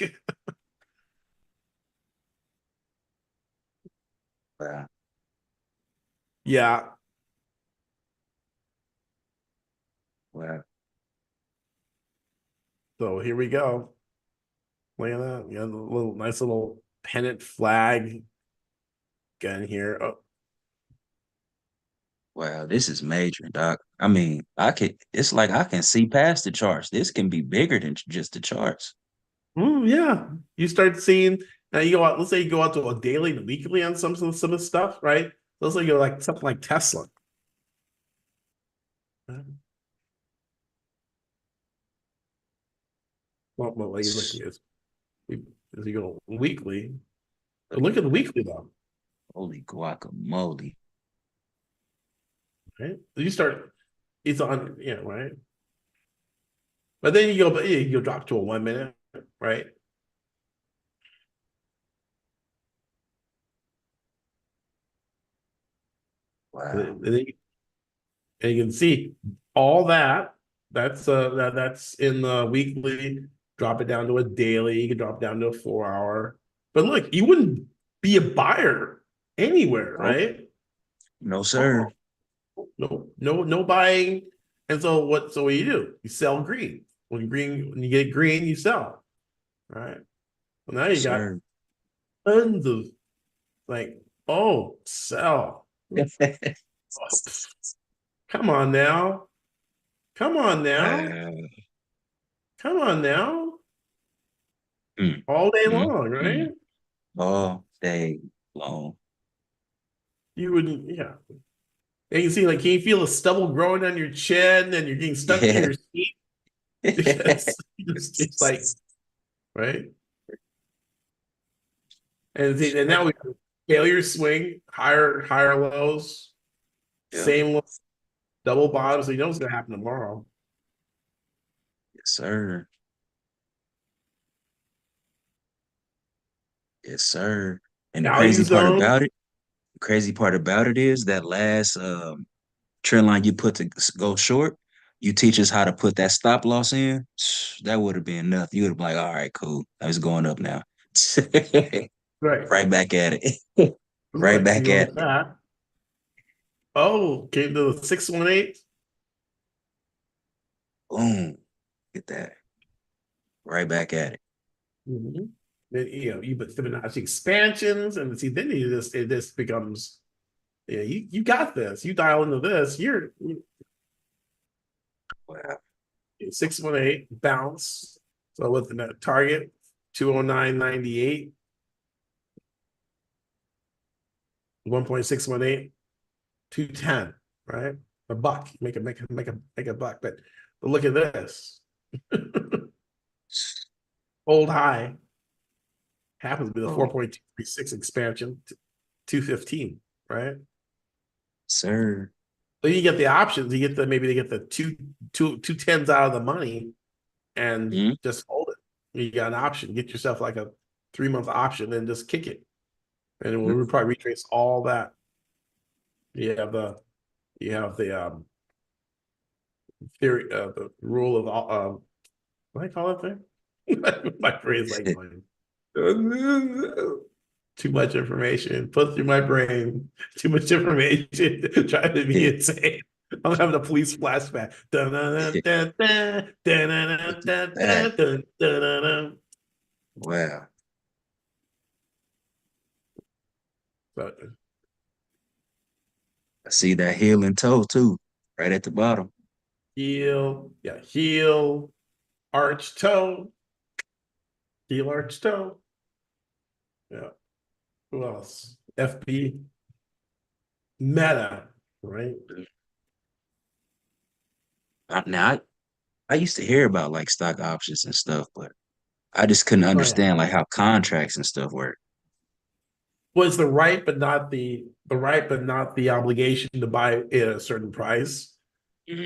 Wow. Yeah. Wow. So here we go. Look at that. You got a little nice little pennant flag gun here. Oh, Wow, this is major, Doc. I mean, it's like I can see past the charts. This can be bigger than just the charts. yeah. You start seeing now you go out, let's say you go out to a daily and weekly on some of the stuff, right? Let's say you go like something like Tesla. Well, like you look as you go weekly. But look at the weekly though. Holy guacamole. Right? You start it's on, yeah, right. But then you go drop to a 1 minute, right? Wow. And you can see all that. That's in the weekly. Drop it down to a daily. You can drop it down to a 4 hour. But look, you wouldn't be a buyer anywhere, Nope. right? No, sir. No buying. And so what do you do? You sell green. When you get green, you sell. All right. Well, now you got Sir. tons of like, oh, sell. Oh, come on now. Come on now. Wow. Come on now. Mm, All day mm, long, right? all day long. You wouldn't, yeah. And you see, like, can you feel the stubble growing on your chin and you're getting stuck in Yeah. your seat? It's like, right? And now we failure swing, higher lows, Yeah. same double bottoms. So you know what's gonna happen tomorrow. Yes, sir. Yes, sir. And the Value zone. crazy part about it is that last trend line you put to go short, you teach us how to put that stop loss in. That would have been enough. You would have been like, all right, cool. I was going up now. Right. Right back at it. Right Look, you back go at with it. that. Oh, came to the 618. Boom. Get that. Right back at it. Then you put Fibonacci expansions, and see then it just becomes, yeah, you got this. You dial into this. You're Wow. 618 bounce. So with the target 209.98, 1.618, 210, right? A buck. Make a buck. But look at this. Old high happens to be the 4.236 expansion, 215, right? Sir. So you get the options. You get maybe they get the two tens out of the money and just hold it. You got an option. Get yourself like a 3-month option and just kick it. And we would probably retrace all that. You have the theory, the rule of what do I call it there? My brain is like going too much information put through my brain. Too much information trying to be insane. I'm having a police flashback. Wow. So, I see that heel and toe too, right at the bottom. heel, arch toe, heel, arch toe. Yeah. Who else? FB, meta, right? Now, I used to hear about like stock options and stuff, but I just couldn't understand like how contracts and stuff work. Was the right, but not the obligation to buy at a certain price.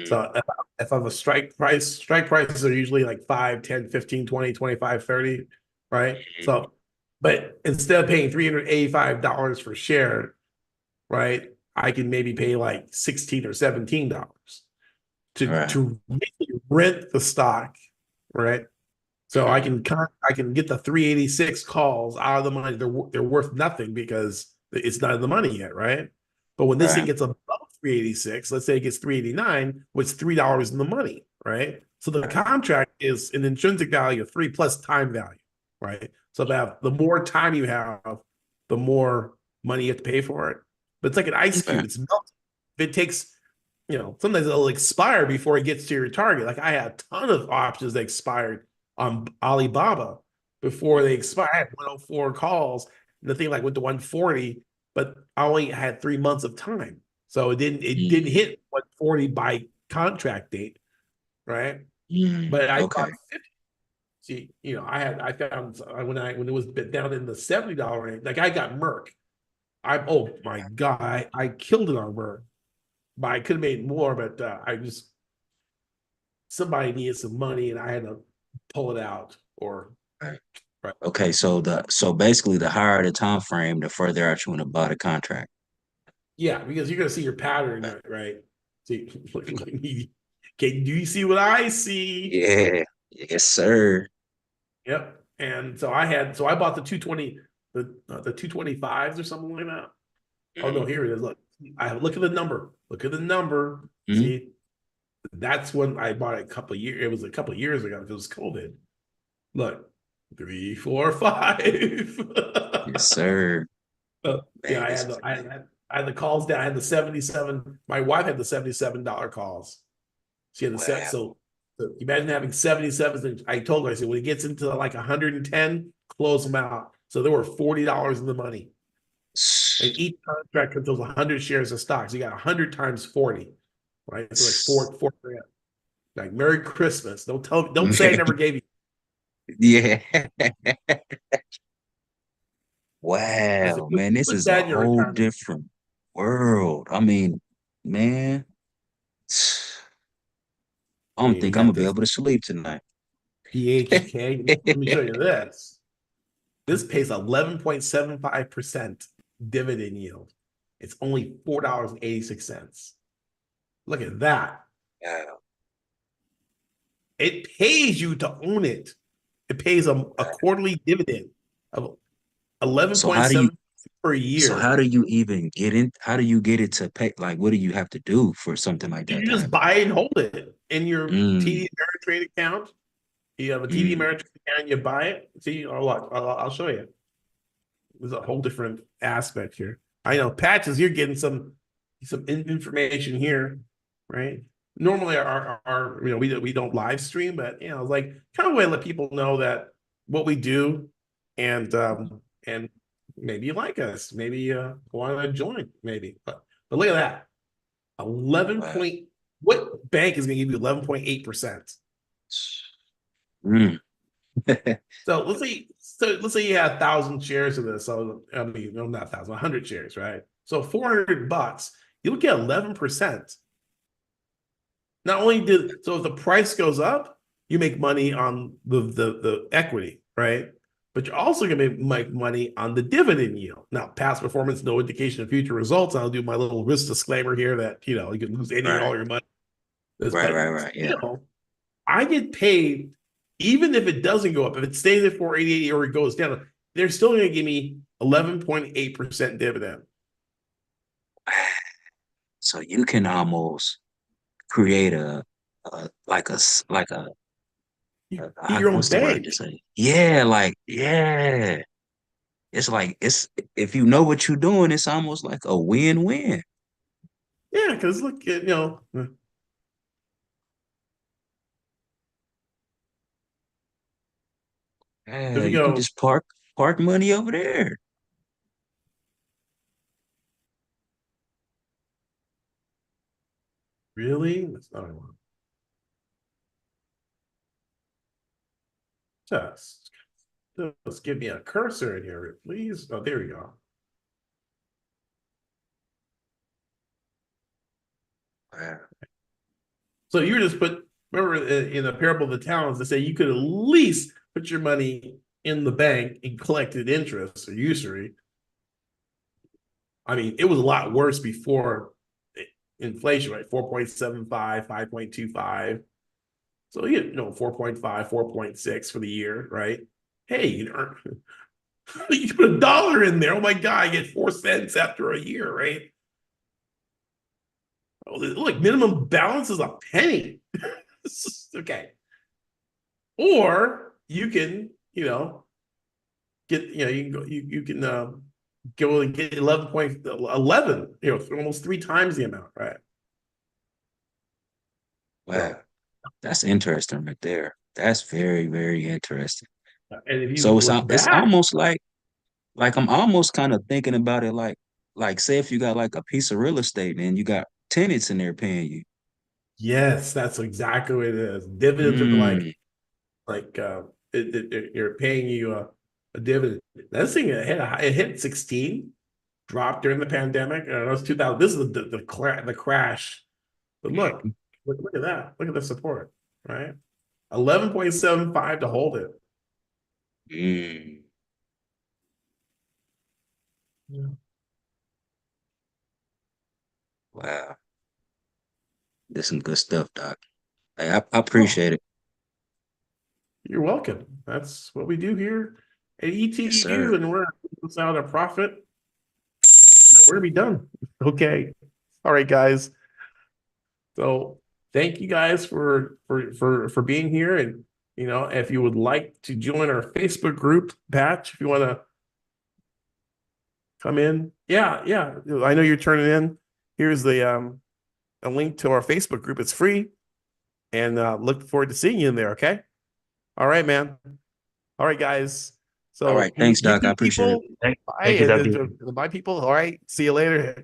So if I have a strike prices are usually like 5, 10, 15, 20, 25, 30, right? So But instead of paying $385 per share, right, I can maybe pay like $16 or $17 Right. to rent the stock, right? So I can get the 386 calls out of the money. They're worth nothing because it's not in the money yet, right? But when this thing Right. gets above 386, let's say it gets 389, what's $3 in the money, right? So the contract is an intrinsic value of 3 plus time value, right? So the more time you have, the more money you have to pay for it. But it's like an ice cube. Okay. It's melting. If it takes, sometimes it'll expire before it gets to your target. Like I had a ton of options that expired on Alibaba before they expired. I had 104 calls. And the thing like went to 140, but I only had 3 months of time. So it didn't hit 140 by contract date, right? But I Okay. thought 50. See, I found when it was down in the $70 range, like I got Merck. Oh my God, I killed it on Merck. But I could have made more, but somebody needed some money and I had to pull it out or right. Okay, so basically the higher the time frame, the further out you want to buy the contract. Yeah, because you're gonna see your pattern, right? See, do you see what I see? Yeah, yes, sir. Yep. And so I bought the 220, the 225s or something like that. Oh no, here it is. Look, look at the number. Look at the number. See, that's when I bought it a couple of years. It was a couple of years ago because it was COVID. Look, 3, 4, 5. Yes, sir. Yeah, Man, this is I had the calls down. I had the 77. My wife had the $77 calls. She had the set. wow. So imagine having 77s. And I told her, I said, when it gets into like 110, close them out. So there were $40 in the money. And each contract controls 100 shares of stock. So you got 100 times 40, right? So like four grand. Like Merry Christmas. Don't say I never gave you. Yeah. I said, Wow, man, this put is a that in your whole retirement. different world. I mean, man, I don't Yeah, you think I'm gonna got be this able to sleep tonight. PHK. Let me show you this. This pays 11.75% dividend yield. It's only $4.86. Look at that. Wow. It pays you to own it. It pays a quarterly dividend of So how do you 11.7 per so year. how do you even get in? How do you get it to pay? Like, what do you have to do for something like that You to just happen? buy and hold it in your Mm, TD Ameritrade account. You have a TD mm, Ameritrade account, you buy it. See, I'll show you. There's a whole different aspect here. I know Patches, you're getting some information here, right? Normally our we don't live stream, but like kind of way to let people know that what we do and maybe you like us, maybe want to join, maybe. But look at that. 11 wow. point what bank is gonna give you 11.8%? Mm. So let's say you have 1,000 shares of this. So I mean, no, not 1,000, 100 shares, right? So $400, you'll get 11%. Not only if the price goes up, you make money on the equity, right? But you're also gonna make money on the dividend yield. Now, past performance, no indication of future results. I'll do my little risk disclaimer here that you can lose any and Right, all your money. right, But right, right. Yeah. I get paid even if it doesn't go up. If it stays at 488 or it goes down, they're still going to give me 11.8% dividend. So you can almost create like a You be your own what's the word to bank. say? Yeah, yeah. It's if you know what you're doing, it's almost like a win-win. Yeah, because look, Yeah, if we you can go, just park money over there. really? That's not what I want. Just give me a cursor in here, please. Oh, there we go. Wow. So you just remember in the parable of the talents, they say you could at least put your money in the bank and collected interest or usury. I mean, it was a lot worse before inflation, right? 4.75, 5.25. So, 4.5, 4.6 for the year, right? Hey, you put $1 in there. Oh my God, I get 4 cents after a year, right? Oh, look, minimum balance is a penny. Okay. Or you can, get, you can go, you can go and get 11.11, almost 3 times the amount, right? Wow. That's interesting right there. That's very, very interesting. And if you So look it's back, almost like I'm almost kind of thinking about it like say if you got like a piece of real estate and you got tenants in there paying you. yes, that's exactly what it is. Dividends are Mm, you're paying you a dividend. This thing it hit 16, dropped during the pandemic. It was 2000. This is the crash. But look at that. Look at the support, right? 11.75 to hold it. mm. Yeah. Wow. There's some good stuff, Doc. Hey, I Oh, appreciate it. you're welcome. That's what we do here at Yes, sir. ETU, and we're out a profit. We're gonna be done. Okay. All right, guys. So thank you guys for being here. And if you would like to join our Facebook group, Patch, if you want to come in. Yeah, yeah. I know you're turning in. Here's a link to our Facebook group. It's free. And look forward to seeing you in there. Okay. All right, man. All right, guys. All So right. Thanks, you Doc. I appreciate it. people, bye, Thank you, Dr. bye, people. All right. See you later.